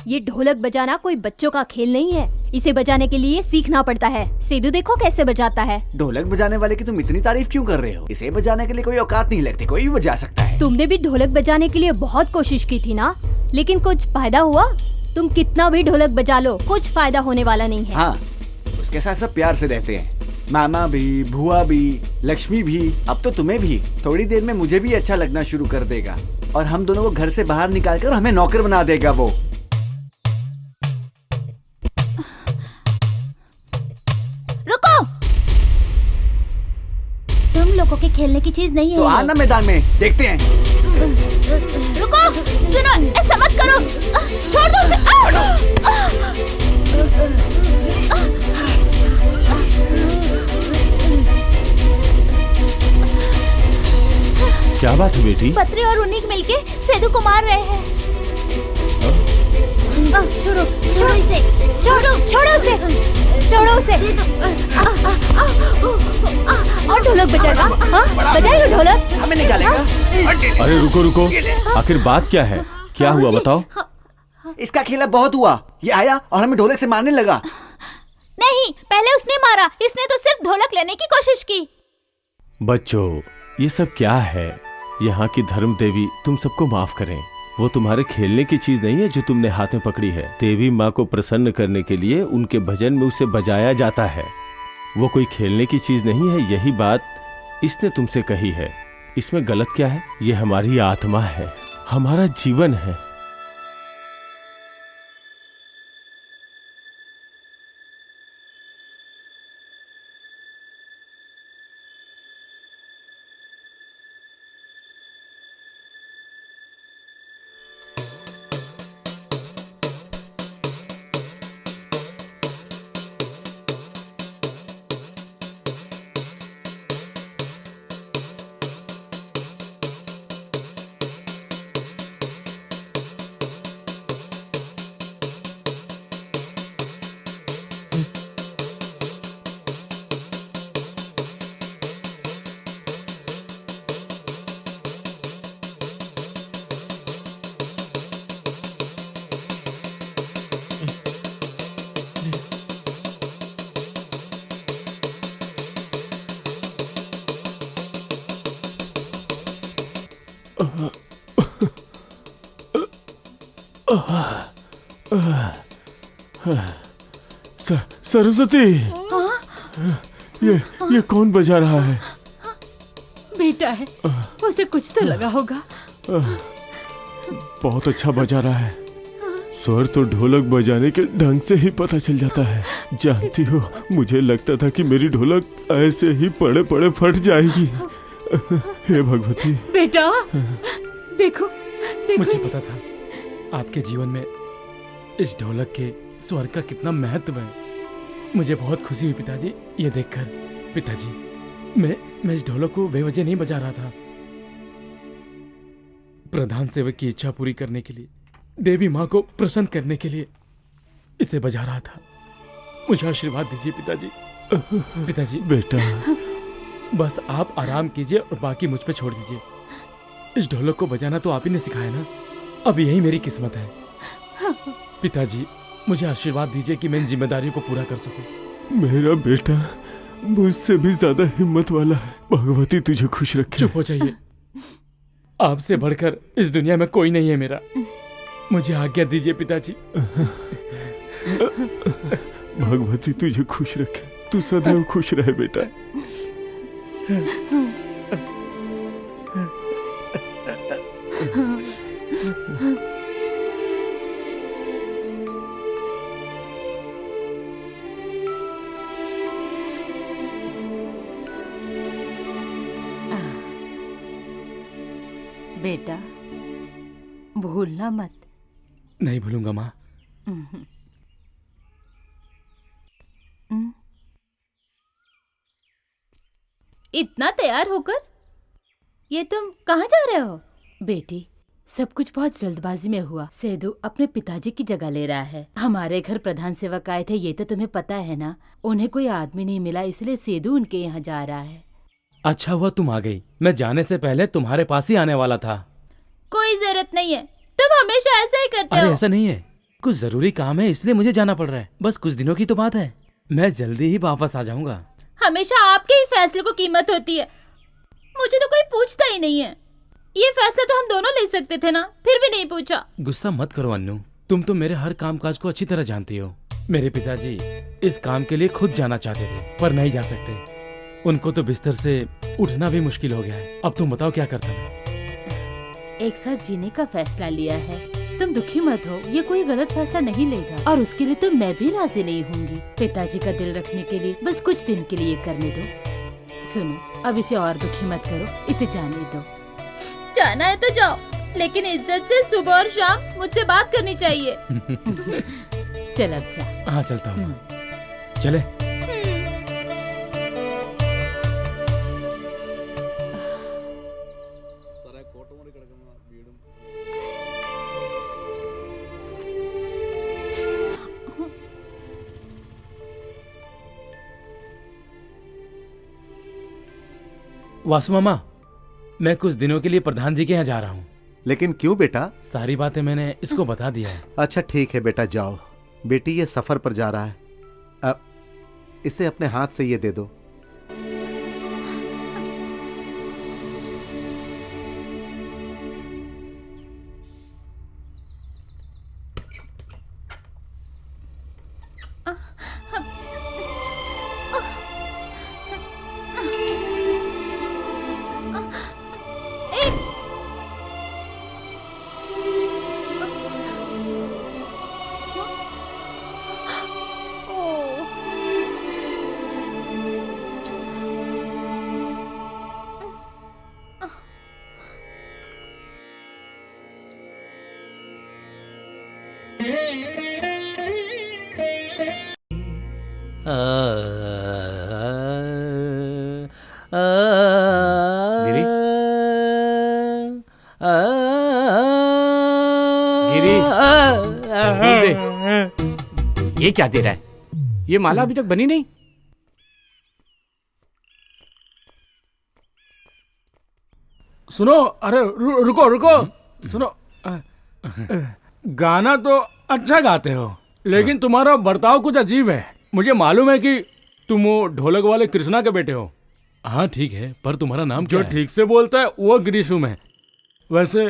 ये ढोलक बजाना कोई बच्चों का खेल नहीं है, इसे बजाने के लिए सीखना पड़ता है। सेदू देखो कैसे बजाता है। ढोलक बजाने वाले की तुम इतनी तारीफ क्यों कर रहे हो? इसे बजाने के लिए कोई औकात नहीं लगती, कोई भी बजा सकता है। तुमने भी ढोलक बजाने के लिए बहुत कोशिश की थी ना, लेकिन कुछ फायदा हुआ? तुम कितना भी ढोलक बजा लो, कुछ फायदा होने वाला नहीं है। हाँ, उसके साथ सब प्यार से रहते हैं, मामा भी, भुआ भी, लक्ष्मी भी, अब तो तुम्हें भी। थोड़ी देर में मुझे भी अच्छा लगना शुरू कर देगा और हम दोनों को घर से बाहर निकाल कर हमें नौकर बना देगा वो। रुको, तुम लोगों के खेलने की चीज नहीं है तो आना मैदान में, देखते हैं। रुको, सुनो, ऐसा मत करो, छोड़ दो उसे। क्या बात है बेटी? पत्री और उन्नीक मिलके सेदू को मार रहे हैं। छोड़ो, छोड़ो इसे, छोड़ो, छोड़ो उसे, छोड़ो उसे। और ढोलक बजाएगा? हाँ, बजाएगा ढोलक? हमें निकालेगा। अरे रुको रुको, आखिर बात क्या है? क्या हुआ बताओ? इसका खेला बहुत हुआ। ये आया और हमें ढोलक से मारने लगा। नहीं, पहले उसने मारा, इसने तो सिर्फ ढोलक लेने की कोशिश की। बच्चों, ये सब क्या है? यहाँ की धर्म देवी तुम सबको माफ करें। वो तुम्हारे खेलने की चीज नहीं है जो तुमने हाथ में पकड़ी है। देवी माँ को प्रसन्न करने के लिए उनके भजन में उसे बजाया जाता है। वो कोई खेलने की चीज नहीं है, यही बात इसने तुमसे कही है। इसमें गलत क्या है? ये हमारी आत्मा है, हमारा जीवन है। सरस्वती, ये कौन बजा रहा है? बेटा है, उसे कुछ तो लगा होगा। बहुत अच्छा बजा रहा है। स्वर तो ढोलक बजाने के ढंग से ही पता चल जाता है। जानती हो, मुझे लगता था कि मेरी ढोलक ऐसे ही पड़े पड़े फट जाएगी। हे भगवती। बेटा, देखो, देखो। मुझे पता था आपके जीवन में इस ढोलक के स्वर का कितना महत्व है। मुझे बहुत खुशी हुई पिताजी ये देखकर। पिताजी, मैं इस ढोलक को बेवजह नहीं बजा रहा था। प्रधान सेवक की इच्छा पूरी करने के लिए, देवी माँ को प्रसन्न करने के लिए इसे बजा रहा था। मुझे आशीर्वाद दीजिए पिताजी। पिताजी बेटा, बस आप आराम कीजिए और बाकी मुझ पे छोड़ दीजिए। इस ढोलक को बजाना तो आप ही ने सिखाया ना, अब यही मेरी किस्मत है। पिताजी, मुझे आशीर्वाद दीजिए कि मैं इन जिम्मेदारियों को पूरा कर सकूं। मेरा बेटा मुझसे भी ज्यादा हिम्मत वाला है। भगवती तुझे खुश रखे। चुप हो जाइए। आपसे बढ़कर इस दुनिया में कोई नहीं है मेरा। मुझे आज्ञा दीजिए पिताजी। भगवती तुझे खुश रखे। तू सदैव खुश रहे बेटा। बेटा, भूलना मत। नहीं भूलूंगा माँ। इतना तैयार होकर ये तुम कहाँ जा रहे हो? बेटी, सब कुछ बहुत जल्दबाजी में हुआ। सेदू अपने पिताजी की जगह ले रहा है। हमारे घर प्रधान सेवक आए थे, ये तो तुम्हें पता है ना। उन्हें कोई आदमी नहीं मिला, इसलिए सेदू उनके यहाँ जा रहा है। अच्छा हुआ तुम आ गई। मैं जाने से पहले तुम्हारे पास ही आने वाला था। कोई जरूरत नहीं है, तुम हमेशा ऐसा ही करते हो। अरे ऐसा नहीं है, कुछ जरूरी काम है इसलिए मुझे जाना पड़ रहा है। बस कुछ दिनों की तो बात है, मैं जल्दी ही वापस आ जाऊंगा। हमेशा आपके ही फैसले को कीमत होती है, मुझे तो कोई पूछता ही नहीं है। ये फैसला तो हम दोनों ले सकते थे ना, फिर भी नहीं पूछा। गुस्सा मत करो अन्नू, तुम तो मेरे हर कामकाज को अच्छी तरह जानती हो। मेरे पिताजी इस काम के लिए खुद जाना चाहते थे पर नहीं जा सकते। उनको तो बिस्तर से उठना भी मुश्किल हो गया है। अब तुम बताओ क्या करता मैं? एक साथ जीने का फैसला लिया है, तुम दुखी मत हो। ये कोई गलत फैसला नहीं लेगा और उसके लिए तो मैं भी राजी नहीं होंगी। पिताजी का दिल रखने के लिए बस कुछ दिन के लिए करने दो। सुनो, अब इसे और दुखी मत करो, इसे जाने दो। जाना है तो जाओ, लेकिन इज्जत से सुबह और शाम मुझसे बात करनी चाहिए। चल अब जा। हाँ चलता हूँ। चले। वासु मामा, मैं कुछ दिनों के लिए प्रधान जी के यहाँ जा रहा हूँ। लेकिन क्यों बेटा? सारी बातें मैंने इसको बता दिया है। अच्छा ठीक है बेटा, जाओ। बेटी ये सफर पर जा रहा है, अब इसे अपने हाथ से ये दे दो। ये क्या दे रहा है? ये माला अभी तक बनी नहीं। सुनो, अरे रुको रुको, सुनो। गाना तो अच्छा गाते हो, लेकिन तुम्हारा बर्ताव कुछ अजीब है। मुझे मालूम है कि तुम वो ढोलक वाले कृष्णा के बेटे हो। हाँ ठीक है, पर तुम्हारा नाम क्या है? जो ठीक से बोलता है वो गिरीशु है। वैसे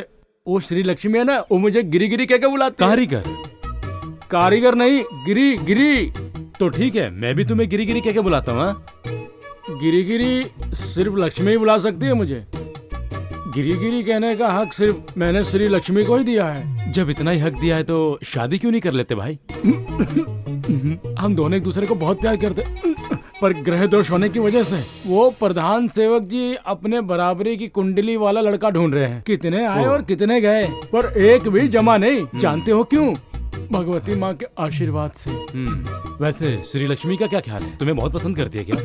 वो श्री लक्ष्मी है ना, वो मुझे गिरी गिरी कह के बुलाती है। कारीगर? कारीगर नहीं, गिरी गिरी। तो ठीक है, मैं भी तुम्हें गिरी गिरी कह के बुलाता हूँ। गिरी गिरी सिर्फ लक्ष्मी ही बुला सकती है मुझे। गिरी गिरी कहने का हक सिर्फ मैंने श्री लक्ष्मी को ही दिया है। जब इतना ही हक दिया है तो शादी क्यों नहीं कर लेते भाई? हम दोनों एक दूसरे को बहुत प्यार करते, पर ग्रह दोष होने की वजह से वो प्रधान सेवक जी अपने बराबरी की कुंडली वाला लड़का ढूंढ रहे हैं। कितने आए और कितने गए, पर एक भी जमा नहीं। जानते हो क्यों? भगवती माँ के आशीर्वाद से। वैसे श्री लक्ष्मी का क्या ख्याल है? तुम्हें बहुत पसंद करती है क्या?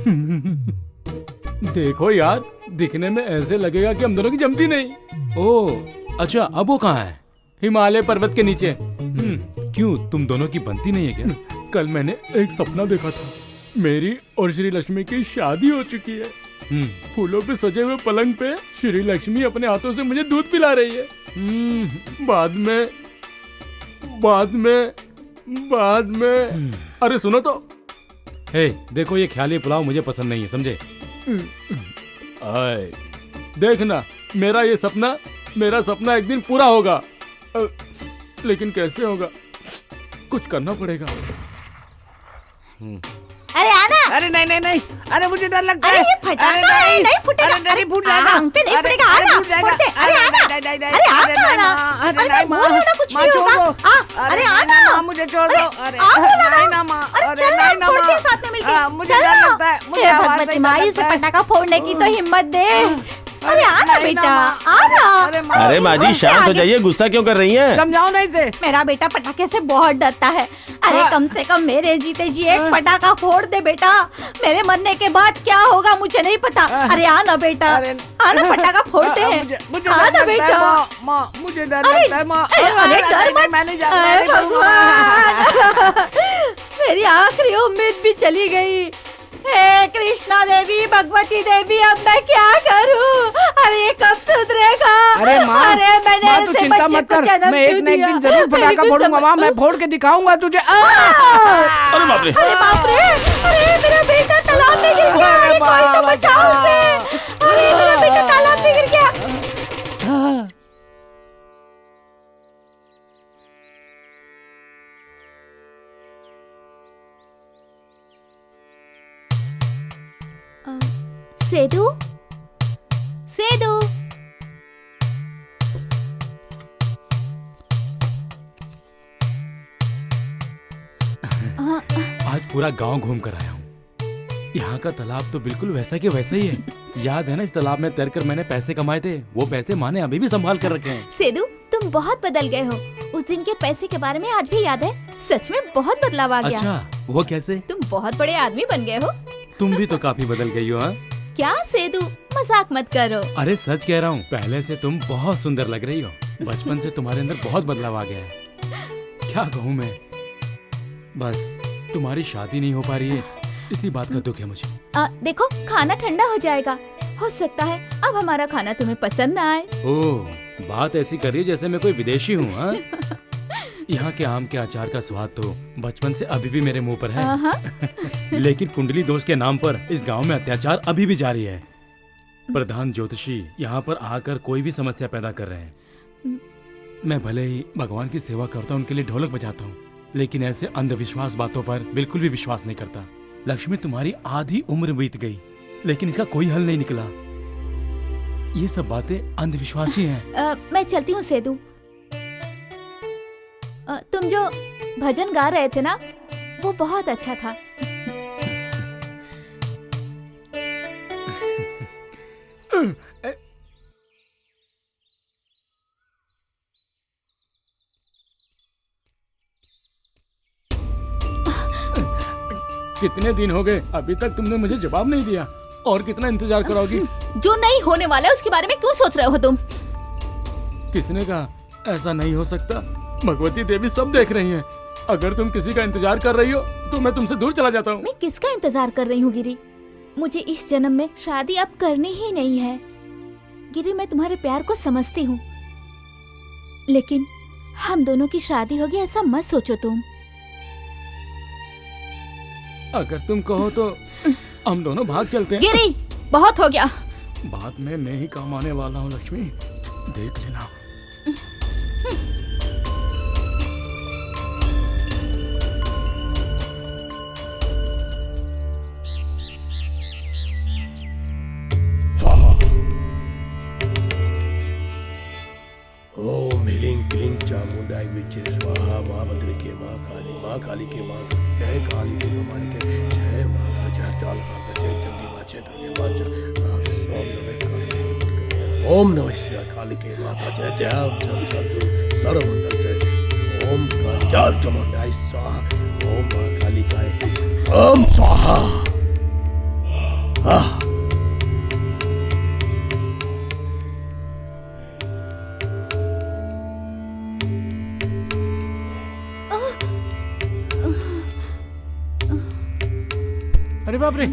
देखो यार, दिखने में ऐसे लगेगा कि हम दोनों की जमती नहीं। ओह अच्छा, अब वो कहाँ है? हिमालय पर्वत के नीचे। क्यों, तुम दोनों की बनती नहीं है क्या? कल मैंने एक सपना देखा था, मेरी और श्री लक्ष्मी की शादी हो चुकी है। फूलों पे सजे हुए पलंग पे श्री लक्ष्मी अपने हाथों से मुझे दूध पिला रही है। बाद में अरे सुनो तो। हे देखो, ये ख्याली पुलाव मुझे पसंद नहीं है, समझे? आए, देखना मेरा सपना एक दिन पूरा होगा। लेकिन कैसे होगा, कुछ करना पड़ेगा। अरे आना। अरे नहीं, अरे मुझे डर लगता अरे है। ये फटाका है, नहीं फूटेगा। अरे फूट जाएगा। आंख पे नहीं फूटेगा, आना। अरे आना। अरे आना। अरे बोलो ना, कुछ नहीं होगा। अरे आना। मुझे छोड़ दो। अरे नहीं ना माँ। अरे चल ना, फोड़ते साथ में मिलके। मुझे डर लगता है। हे भगवती माँ, इसे पटाखा फोड़ने की तो हिम्मत दे। अरे आना बेटा, आना। अरे माँ जी शांत हो जाइए, गुस्सा क्यों कर रही हैं? समझाओ ना इसे। मेरा बेटा पटाखे से बहुत डरता है। अरे कम से कम मेरे जीते जी एक पटाखा फोड़ दे बेटा। मेरे मरने के बाद क्या होगा मुझे नहीं पता। अरे आना बेटा, आना, पटाखा फोड़ते हैं। आना बेटा। मुझे डर लगता है माँ। अरे डर मत। भगवान, मेरी आखिरी उम्मीद भी चली गई। हे कृष्णा देवी, भगवती देवी, अब मैं क्या करूं? अरे ये कब सुधरेगा? अरे माँ, मैंने तू चिंता मत कर, मैं एक न एक दिन जरूर पटाखा फोड़ूंगा माँ। मैं फोड़ के दिखाऊंगा तुझे। अरे बाप रे, अरे बाप रे, अरे मेरा बेटा तालाब में गिर गया। अरे कोई तो बचाओ उसे। अरे मेरा बेटा तालाब में गिर गया। सेदू। आज पूरा गांव घूम कर आया हूँ। यहाँ का तालाब तो बिल्कुल वैसा के वैसा ही है। याद है ना, इस तालाब में तैरकर मैंने पैसे कमाए थे। वो पैसे माँ ने अभी भी संभाल कर रखे हैं। सेदू, तुम बहुत बदल गए हो। उस दिन के पैसे के बारे में आज भी याद है? सच में बहुत बदलाव आ गया। अच्छा, वो कैसे? तुम बहुत बड़े आदमी बन गए हो। तुम भी तो काफी बदल गई हो। हाँ क्या सेदू, मजाक मत करो। अरे सच कह रहा हूँ, पहले से तुम बहुत सुंदर लग रही हो। बचपन से तुम्हारे अंदर बहुत बदलाव आ गया है। क्या कहूँ मैं, बस तुम्हारी शादी नहीं हो पा रही है, इसी बात का दुख है मुझे। देखो, खाना ठंडा हो जाएगा। हो सकता है अब हमारा खाना तुम्हें पसंद न आए। ओह, बात ऐसी कर रही है जैसे मैं कोई विदेशी हूँ। हाँ यहाँ के आम के अचार का स्वाद तो बचपन से अभी भी मेरे मुंह पर है। लेकिन कुंडली दोष के नाम पर इस गांव में अत्याचार अभी भी जारी है। प्रधान ज्योतिषी यहाँ पर आकर कोई भी समस्या पैदा कर रहे हैं। मैं भले ही भगवान की सेवा करता हूँ, उनके लिए ढोलक बजाता हूँ, लेकिन ऐसे अंधविश्वास बातों पर बिल्कुल भी विश्वास नहीं करता। लक्ष्मी, तुम्हारी आधी उम्र बीत गई, लेकिन इसका कोई हल नहीं निकला। ये सब बातें अंधविश्वास ही हैं। मैं चलती हूँ सेदू। तुम जो भजन गा रहे थे ना, वो बहुत अच्छा था। कितने दिन हो गए, अभी तक तुमने मुझे जवाब नहीं दिया। और कितना इंतजार करोगी? जो नहीं होने वाला है उसके बारे में क्यों सोच रहे हो तुम? किसने कहा ऐसा नहीं हो सकता? भगवती देवी सब देख रही हैं। अगर तुम किसी का इंतजार कर रही हो तो मैं तुमसे दूर चला जाता हूँ। मैं किसका इंतजार कर रही हूँ गिरी? मुझे इस जन्म में शादी अब करनी ही नहीं है। गिरी, मैं तुम्हारे प्यार को समझती हूँ, लेकिन हम दोनों की शादी होगी ऐसा मत सोचो तुम। अगर तुम कहो तो हम दोनों भाग चलते हैं। गिरी, बहुत हो गया। बाद में मैं ही काम आने वाला हूँ लक्ष्मी, देख लेना। ओम ह्रीं क्लीं चामुंडाय विचे स्वाहा। माँ बद्री के माँ काली के माँ जय काली के कमानी के जय माँ जय चाल जय चंडी माँ जय दुर्गे माँ ओम नमः शिवाय काली के माता जय जय सर्वमंगल जय ओम चामुंडाय स्वाहा, ओम महाकालिकाय ओम स्वाहा। अरे बाप रे,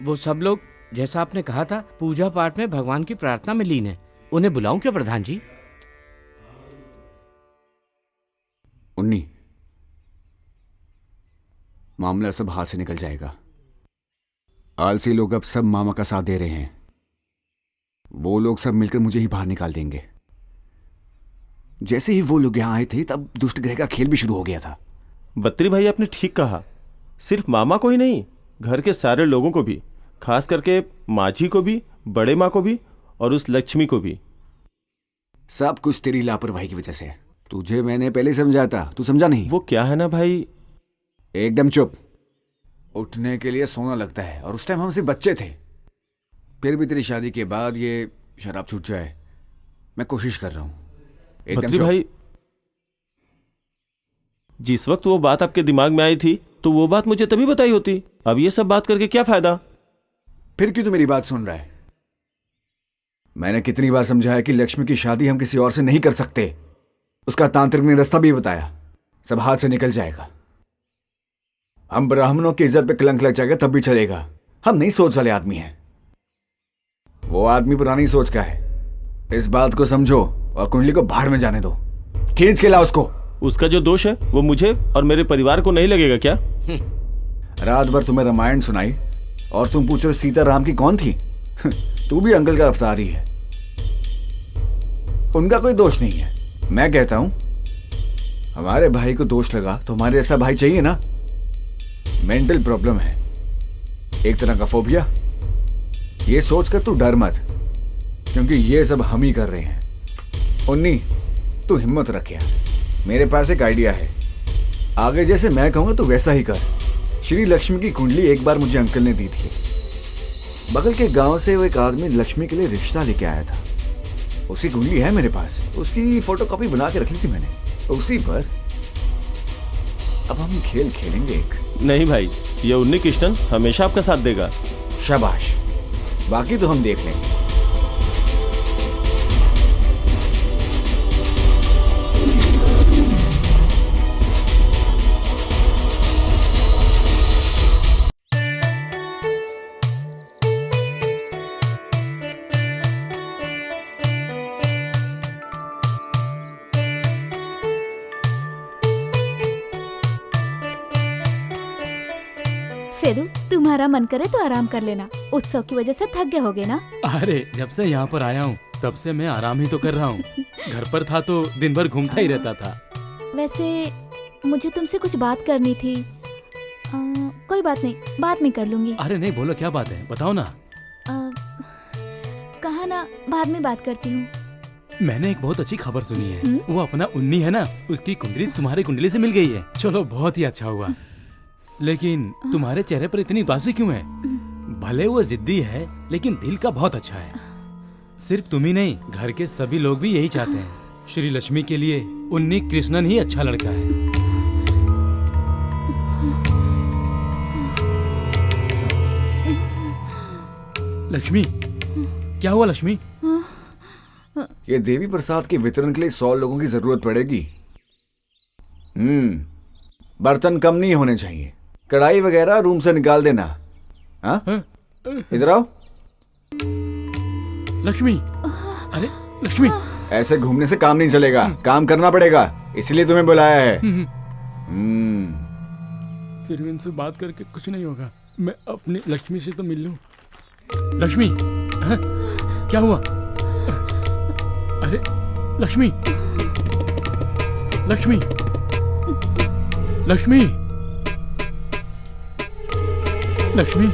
वो सब लोग जैसा आपने कहा था पूजा पाठ में भगवान की प्रार्थना में लीन है। उन्हें बुलाऊं क्या प्रधान जी? उन्नी, मामला सब हाथ से निकल जाएगा। आलसी लोग अब सब मामा का साथ दे रहे हैं। वो लोग सब मिलकर मुझे ही बाहर निकाल देंगे। जैसे ही वो लोग यहां आए थे तब दुष्ट ग्रह का खेल भी शुरू हो गया था। बत्री भाई आपने ठीक कहा, सिर्फ मामा को ही नहीं, घर के सारे लोगों को भी, खास करके माझी को भी, बड़े माँ को भी और उस लक्ष्मी को भी। सब कुछ तेरी लापरवाही की वजह से। तुझे मैंने पहले समझाया था, तू समझा नहीं। वो क्या है ना भाई। एकदम चुप। उठने के लिए सोना लगता है और उस टाइम हम सिर्फ बच्चे थे। फिर भी तेरी शादी के बाद ये शराब छूट जाए, मैं कोशिश कर रहा हूं। एकदम बत्री चुप। भाई, जिस वक्त वो बात आपके दिमाग में आई थी तो वो बात मुझे तभी बताई होती। अब ये सब बात करके क्या फायदा। फिर क्यों तू मेरी बात सुन रहा है? मैंने कितनी बार समझाया कि लक्ष्मी की शादी हम किसी और से नहीं कर सकते। उसका तांत्रिक ने रास्ता भी बताया। सब हाथ से निकल जाएगा। हम ब्राह्मणों की इज्जत पे कलंक लग जाएगा तब भी चलेगा। हम नहीं सोच वाले आदमी हैं। वो आदमी पुरानी सोच का है। इस बात को समझो और कुंडली को बाहर में जाने दो। खींच के ला उसको। उसका जो दोष है वो मुझे और मेरे परिवार को नहीं लगेगा क्या? रात भर तुम्हें रामायण सुनाई और तुम पूछ रहे सीता राम की कौन थी? तू भी अंकल का अवतार ही है। उनका कोई दोष नहीं है। मैं कहता हूं हमारे भाई को दोष लगा तो हमारे ऐसा भाई चाहिए ना। मेंटल प्रॉब्लम है, एक तरह का फोबिया। ये सोचकर तू डर मत, क्योंकि ये सब हम ही कर रहे हैं। उन्नी, तू हिम्मत रख यार। मेरे पास एक आइडिया है। आगे जैसे मैं कहूंगा तो वैसा ही कर। श्री लक्ष्मी की कुंडली एक बार मुझे अंकल ने दी थी। बगल के गांव से वो एक आदमी लक्ष्मी के लिए रिश्ता लेके आया था। उसकी कुंडली है मेरे पास। उसकी फोटोकॉपी बना के रख ली थी मैंने। उसी पर अब हम खेल खेलेंगे एक। नहीं भाई, ये उन्नी कृष्णन हमेशा आपका साथ देगा। शाबाश, बाकी तो हम देख लेंगे। सेदू, तुम्हारा मन करे तो आराम कर लेना। उत्सव की वजह से थक गए होगे ना? अरे जब से यहाँ पर आया हूँ तब से मैं आराम ही तो कर रहा हूँ। घर पर था तो दिन भर घूमता ही रहता था। वैसे मुझे तुमसे कुछ बात करनी थी। कोई बात नहीं, बाद में कर लूंगी। अरे नहीं, बोलो क्या बात है, बताओ ना। कहा ना, बाद में बात करती हूँ। मैंने एक बहुत अच्छी खबर सुनी है। वो अपना उन्नी है ना, उसकी कुंडली तुम्हारी कुंडली से मिल गई है। चलो बहुत ही अच्छा हुआ। लेकिन तुम्हारे चेहरे पर इतनी उदासी क्यों है? भले वो जिद्दी है लेकिन दिल का बहुत अच्छा है। सिर्फ तुम ही नहीं, घर के सभी लोग भी यही चाहते हैं। श्री लक्ष्मी के लिए उन्नी कृष्णन ही अच्छा लड़का है। लक्ष्मी, क्या हुआ लक्ष्मी? ये देवी प्रसाद के वितरण के लिए 100 लोगों की जरूरत पड़ेगी। बर्तन कम नहीं होने चाहिए। कढ़ाई वगैरह रूम से निकाल देना। हाँ, इधर आओ। लक्ष्मी, अरे लक्ष्मी, ऐसे घूमने से काम नहीं चलेगा। काम करना पड़ेगा, इसलिए तुम्हें बुलाया है। सिरविन से बात करके कुछ नहीं होगा। मैं अपनी लक्ष्मी से तो मिल लूं। लक्ष्मी, क्या हुआ? अरे लक्ष्मी, लक्ष्मी, लक्ष्मी, लक्ष्मी,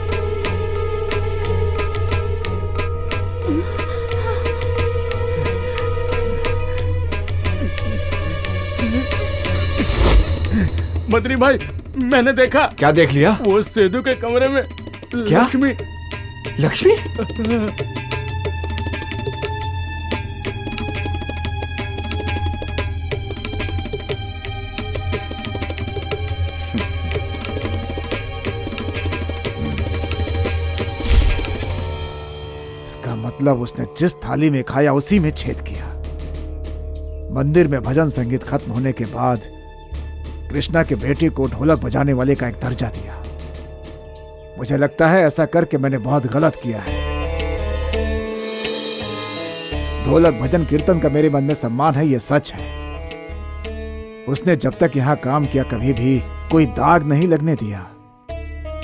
बद्री भाई, मैंने देखा। क्या देख लिया? वो सेदू के कमरे में क्या? लक्ष्मी। लक्ष्मी? मतलब उसने जिस थाली में खाया उसी में छेद किया। मंदिर में भजन संगीत खत्म होने के बाद कृष्णा के बेटे को ढोलक बजाने वाले का एक दर्जा दिया। मुझे लगता है ऐसा करके मैंने बहुत गलत किया है। ढोलक भजन कीर्तन का मेरे मन में सम्मान है, ये सच है। उसने जब तक यहाँ काम किया कभी भी कोई दाग नहीं लगने दिया।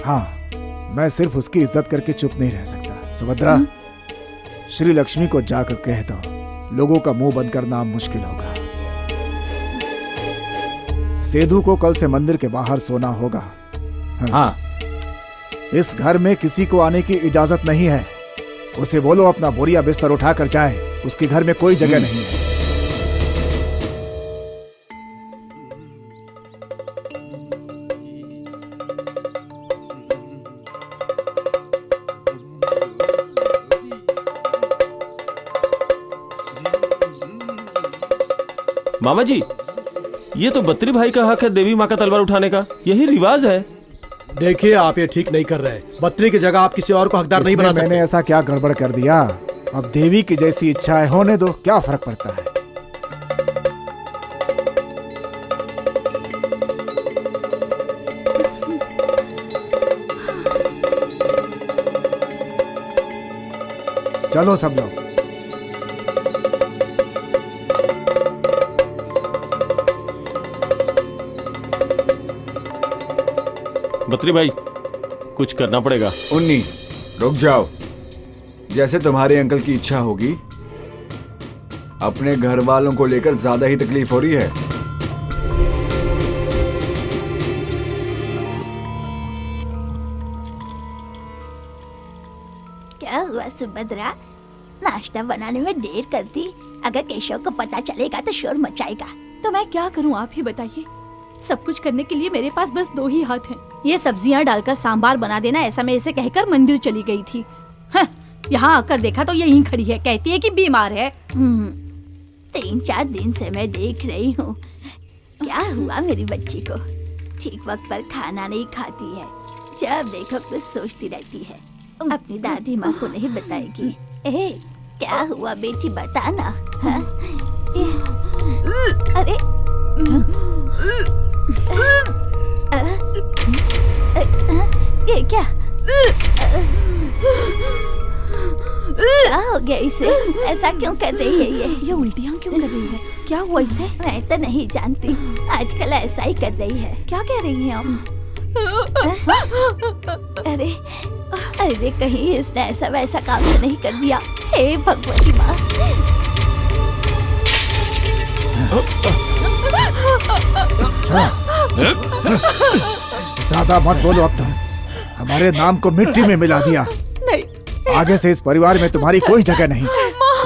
हाँ, मैं सिर्फ उसकी इज्जत करके चुप नहीं रह सकता। सुभद्रा, श्री लक्ष्मी को जाकर कह दो, लोगों का मुंह बंद करना मुश्किल होगा। सेधु को कल से मंदिर के बाहर सोना होगा। हाँ, इस घर में किसी को आने की इजाजत नहीं है। उसे बोलो अपना बोरिया बिस्तर उठाकर जाए, उसके घर में कोई जगह नहीं है। मामा जी, ये तो बत्री भाई का हक है देवी माँ का तलवार उठाने का, यही रिवाज है। देखिए, आप ये ठीक नहीं कर रहे। बत्री की जगह आप किसी और को हकदार नहीं बना सकते। मैंने ऐसा क्या गड़बड़ कर दिया? अब देवी की जैसी इच्छा है, होने दो, क्या फर्क पड़ता है। चलो सब लोग। बत्री भाई, कुछ करना पड़ेगा। उन्नी, रुक जाओ। जैसे तुम्हारे अंकल की इच्छा होगी। अपने घर वालों को लेकर ज्यादा ही तकलीफ हो रही है। क्या हुआ सुभद्रा? नाश्ता बनाने में देर कर दी। अगर केशव को पता चलेगा तो शोर मचाएगा। तो मैं क्या करूं, आप ही बताइए। सब कुछ करने के लिए मेरे पास बस 2 ही हाथ हैं। ये सब्जियां डालकर सांबार बना देना, ऐसा मैं इसे कहकर मंदिर चली गई थी। यहाँ आकर देखा तो यहीं खड़ी है, कहती है कि बीमार है। 3-4 दिन से मैं देख रही हूँ। क्या हुआ मेरी बच्ची को? ठीक वक्त पर खाना नहीं खाती है, जब देखो कुछ सोचती रहती है। अपनी दादी माँ को नहीं बताएगी। क्या हुआ बेटी, बताना। अरे ये क्या हो गया इसे? ऐसा क्यों कर रही है ये उल्टियाँ क्यों कर रही है? क्या हुआ इसे? मैं तो नहीं जानती, आजकल ऐसा ही कर रही है। क्या कह रही हैं आप? अरे कहीं इसने ऐसा वैसा काम तो नहीं कर दिया। हे भगवती माँ। ज्यादा मत बोलो, अब तुम हमारे नाम को मिट्टी में मिला दिया। नहीं, आगे से इस परिवार में तुम्हारी कोई जगह नहीं।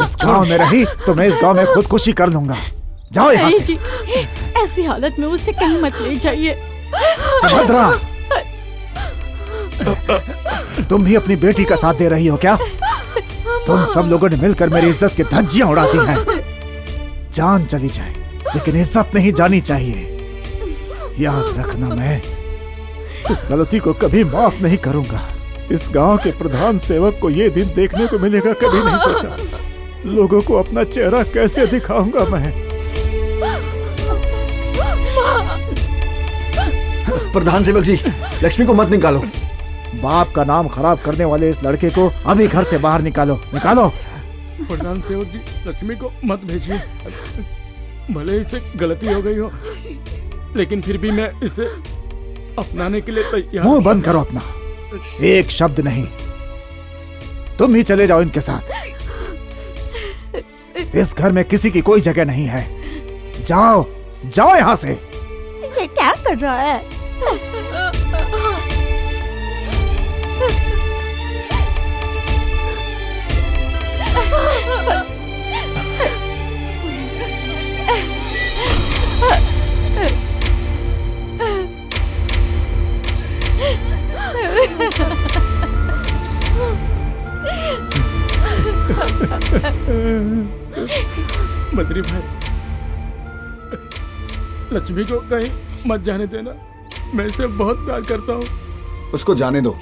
इस गांव में रही तो मैं इस गांव में खुदकुशी कर लूंगा। जाओ यहाँ से। जी, ऐसी हालत में उसे कहीं मत ले जाइए। सुभद्रा, तुम भी अपनी बेटी का साथ दे रही हो क्या? तुम सब लोगों ने मिलकर मेरी इज्जत की धज्जियां उड़ाती हैं। जान चली जाए लेकिन इज्जत नहीं जानी चाहिए। याद रखना, मैं इस गलती को कभी माफ नहीं करूंगा। इस गांव के प्रधान सेवक को ये दिन देखने को मिलेगा, कभी नहीं सोचा। लोगों को अपना चेहरा कैसे दिखाऊंगा मैं। प्रधान सेवक जी, लक्ष्मी को मत निकालो। बाप का नाम खराब करने वाले इस लड़के को अभी घर से बाहर निकालो, निकालो। प्रधान सेवक जी, लक्ष्मी को मत भेजिए। भले इसे गलती हो गई हो, लेकिन फिर भी मैं इसे अपनाने के लिए तैयार। मुंह बंद करो अपना, एक शब्द नहीं। तुम ही चले जाओ इनके साथ। इस घर में किसी की कोई जगह नहीं है। जाओ, जाओ यहाँ से। ये क्या कर रहा है? बद्री भाई, लक्ष्मी को कहीं मत जाने देना। मैं इसे बहुत प्यार करता हूँ। उसको जाने दो।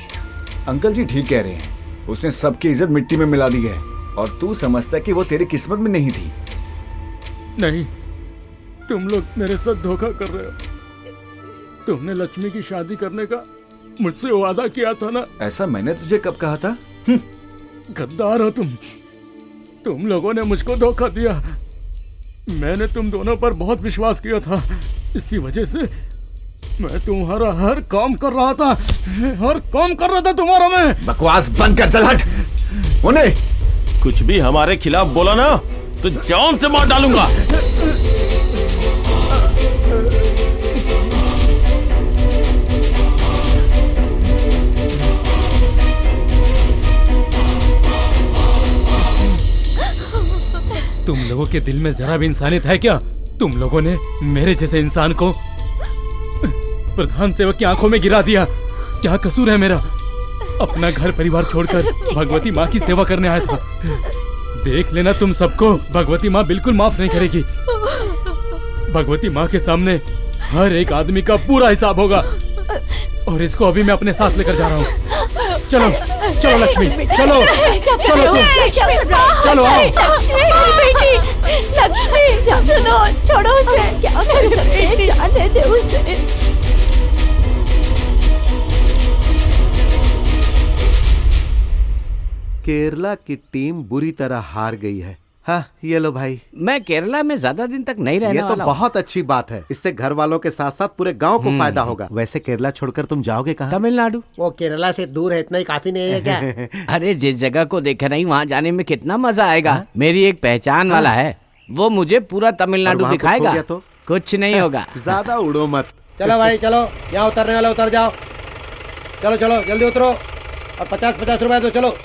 अंकल जी ठीक कह रहे हैं, उसने सबकी इज्जत मिट्टी में मिला दी है। और तू समझता कि वो तेरी किस्मत में नहीं थी। नहीं, तुम लोग मेरे साथ धोखा कर रहे हो। तुमने लक्ष्मी की शादी करने का मुझसे वादा किया था ना। ऐसा मैंने तुझे कब कहा था? गद्दार हो तुम लोगों ने मुझको धोखा दिया। मैंने तुम दोनों पर बहुत विश्वास किया था, इसी वजह से मैं तुम्हारा हर काम कर रहा था, तुम्हारा मैं। बकवास बंद कर, चल हट। उन्हें कुछ भी हमारे खिलाफ बोला ना तो जान से मार डालूंगा। तुम लोगों के दिल में जरा भी इंसानियत है क्या? तुम लोगों ने मेरे जैसे इंसान को प्रधान सेवक की आंखों में गिरा दिया। क्या कसूर है मेरा? अपना घर परिवार छोड़कर भगवती माँ की सेवा करने आया था। देख लेना तुम सबको, भगवती माँ बिल्कुल माफ नहीं करेगी। भगवती माँ के सामने हर एक आदमी का पूरा हिसाब होगा, और इसको अभी मैं अपने साथ लेकर जा रहा हूँ। चलो चलो लक्ष्मी, चलो चलो चलो आओ। बेटी लक्ष्मी, सुनो, छोड़ो उसे। क्या कर, जाने दे उसे। केरला की टीम बुरी तरह हार गई है। हाँ, ये लो भाई। मैं केरला में ज्यादा दिन तक नहीं रहने ये तो वाला हूँ। बहुत अच्छी बात है, इससे घर वालों के साथ साथ पूरे गांव को फायदा होगा। वैसे केरला छोड़कर तुम जाओगे कहाँ? तमिलनाडु। वो केरला से दूर है, इतना ही काफी नहीं है क्या? अरे जिस जगह को देखा नहीं वहाँ जाने में कितना मजा आएगा। मेरी एक पहचान वाला है, वो मुझे पूरा तमिलनाडु दिखाएगा। तो कुछ नहीं होगा। ज्यादा उड़ो मत। चलो भाई चलो, यहाँ उतरने वाले उतर जाओ। चलो चलो जल्दी उतरो, और 50-50 रुपए दो। चलो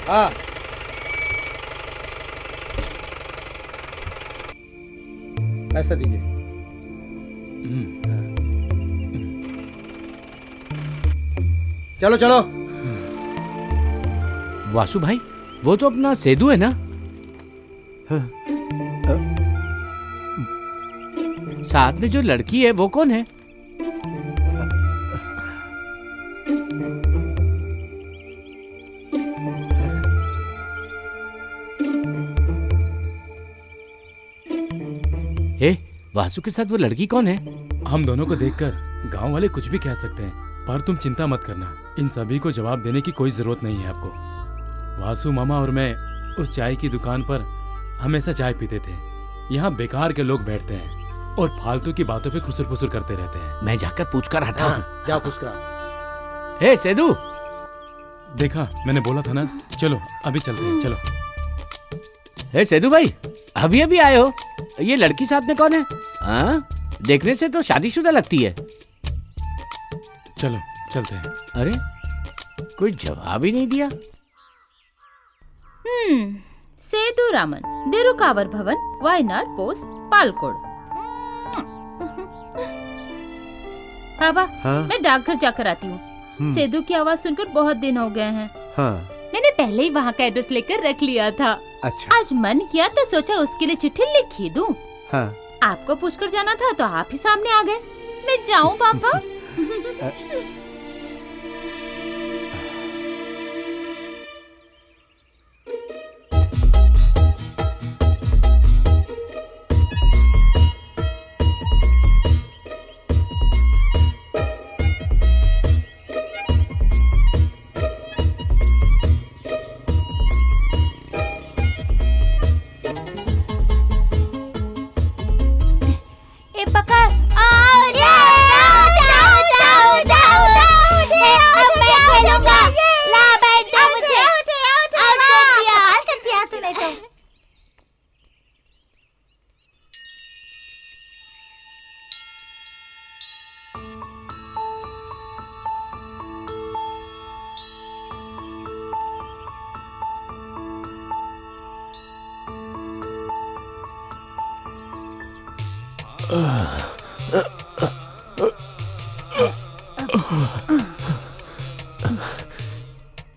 हाँ, पैसा दीजिए। चलो चलो। वासु भाई, वो तो अपना सेदू है ना? साथ में जो लड़की है वो कौन है? वासु के साथ वो लड़की कौन है? हम दोनों को देखकर गांव वाले कुछ भी कह सकते हैं, पर तुम चिंता मत करना, इन सभी को जवाब देने की कोई जरूरत नहीं है आपको। वासु मामा और मैं उस चाय की दुकान पर हमेशा चाय पीते थे। यहाँ बेकार के लोग बैठते हैं और फालतू की बातों पे खुसर फुसर करते रहते हैं। मैं जाकर पूछ कर आता हूँ। जाओ पूछ कर। हे सेदू, देखा मैंने बोला था ना, चलो अभी चलते हैं, चलो। हे सेदू भाई, अभी अभी आए हो, ये लड़की साथ में कौन है? हाँ, देखने से तो शादीशुदा लगती है। चलो चलते हैं। अरे कोई जवाब ही नहीं दिया। सेतु रामन, देरुकावर भवन, वायनाड पोस्ट, पालकोड। पापा, मैं डाकघर जाकर आती हूँ। सेदू की आवाज सुनकर बहुत दिन हो गए हैं। हाँ। मैंने पहले ही वहाँ का एड्रेस लेकर रख लिया था। अच्छा। आज मन किया तो सोचा उसके लिए चिट्ठी लिख ही दूं। हाँ। आपको पूछकर जाना था तो आप ही सामने आ गए। मैं जाऊं पापा?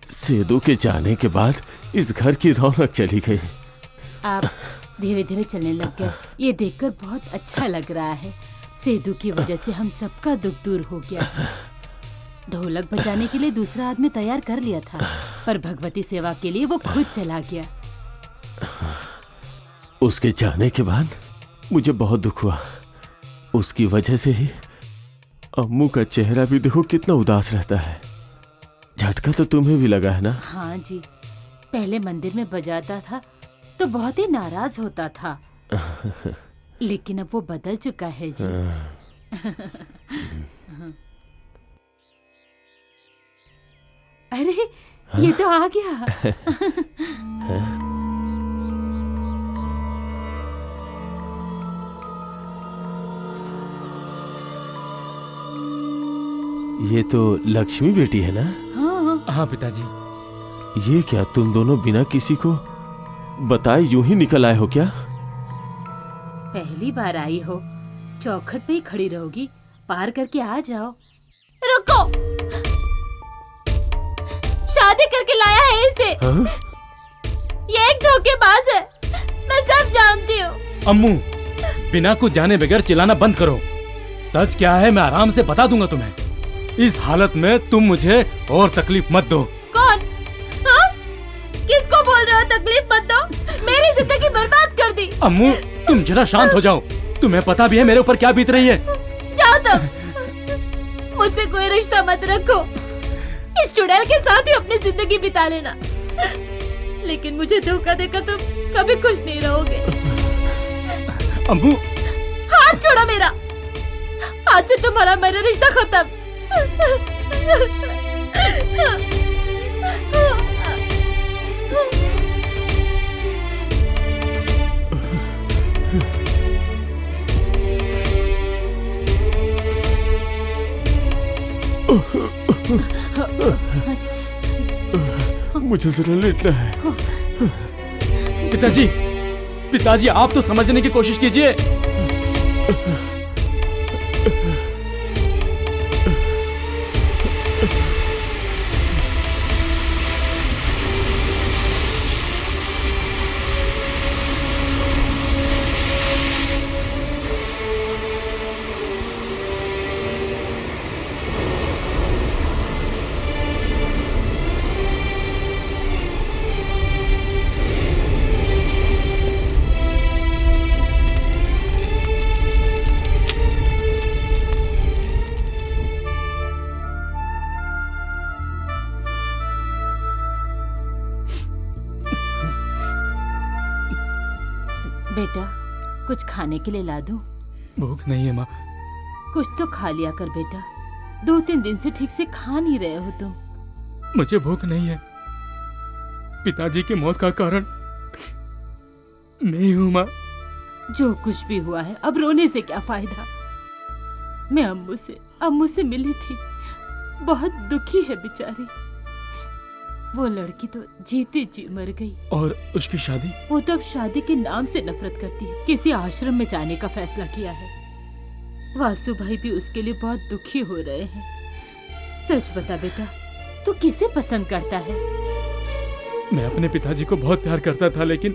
सेदू के जाने के बाद इस घर की रौनक चली गई। आप धीरे धीरे चलने लग गए, ये देखकर बहुत अच्छा लग रहा है। सेदू की वजह से हम सबका दुख दूर हो गया। ढोलक बजाने के लिए दूसरा आदमी तैयार कर लिया था। पर भगवती सेवा के लिए वो खुद चला गया। उसके जाने के बाद मुझे बहुत दुख हुआ। उसकी वजह से ही अम्मू का चेहरा भी देखो कितना उदास रहता है। झटका तो तुम्हें भी लगा है ना? हाँ जी, पहले मंदिर में बजाता था तो बहुत ही नाराज होता था, लेकिन अब वो बदल चुका है जी। अरे ये तो आ गया। ये तो लक्ष्मी बेटी है ना? हाँ पिताजी। ये क्या तुम दोनों बिना किसी को बताए यूं ही निकल आए हो क्या? पहली बार आई हो, चौखट पे ही खड़ी रहोगी? पार करके आ जाओ। रुको, शादी करके लाया है इसे। ये एक धोखेबाज है, मैं सब जानती हूँ। अम्मू, बिना कुछ जाने बगैर चिल्लाना बंद करो। सच क्या है मैं आराम से बता दूंगा तुम्हें। इस हालत में तुम मुझे और तकलीफ मत दो। कौन? हाँ? किसको बोल रहे हो तकलीफ मत दो? मेरी जिंदगी बर्बाद कर दी। अम्मू तुम जरा शांत हो जाओ। तुम्हें पता भी है मेरे ऊपर क्या बीत रही है। जाओ तुम, मुझसे कोई रिश्ता मत रखो। इस चुड़ैल के साथ ही अपनी जिंदगी बिता लेना, लेकिन मुझे धोखा देकर तुम कभी खुश नहीं रहोगे। अम्मू, हाथ छोड़ो मेरा। आज से तुम्हारा मेरा रिश्ता खत्म। मुझे जरा लेटना है। पिताजी, पिताजी आप तो समझने की कोशिश कीजिए। बेटा, कुछ खाने के लिए ला दूं? भूख नहीं है माँ। कुछ तो खा लिया कर बेटा, 2-3 दिन से ठीक से खा नहीं रहे हो तुम। मुझे भूख नहीं है। पिताजी की मौत का कारण मैं हूँ माँ। जो कुछ भी हुआ है अब रोने से क्या फायदा। मैं अम्मू से मिली थी, बहुत दुखी है बेचारी। वो लड़की तो जीते जी मर गई। और उसकी शादी? वो तो अब शादी के नाम से नफरत करती है। किसी आश्रम में जाने का फैसला किया है। वासु भाई भी उसके लिए बहुत दुखी हो रहे हैं। सच बता बेटा, तू किसे पसंद करता है? मैं अपने पिताजी को बहुत प्यार करता था, लेकिन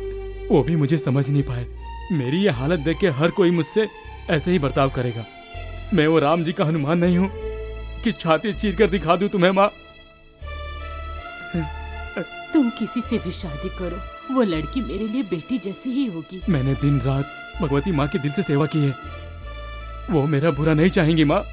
वो भी मुझे समझ नहीं पाए। मेरी ये हालत देख के हर कोई मुझसे ऐसे ही बर्ताव करेगा। मैं वो राम जी का हनुमान नहीं हूँ कि छाती चीर कर दिखा दूं तुम्हें माँ। तुम किसी से भी शादी करो, वो लड़की मेरे लिए बेटी जैसी ही होगी। मैंने दिन रात भगवती माँ के दिल से सेवा की है। वो मेरा बुरा नहीं चाहेंगी माँ।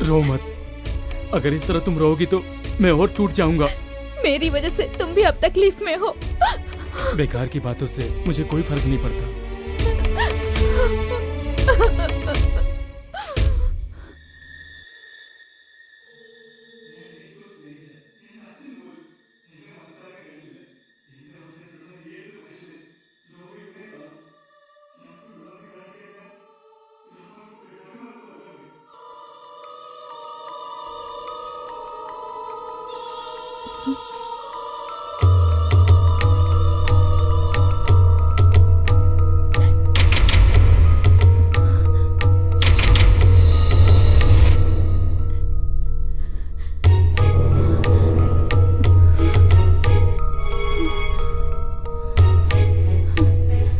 रो मत। अगर इस तरह तुम रोगी तो मैं और टूट जाऊंगा। मेरी वजह से तुम भी अब तकलीफ में हो। बेकार की बातों से मुझे कोई फर्क नहीं पड़ता।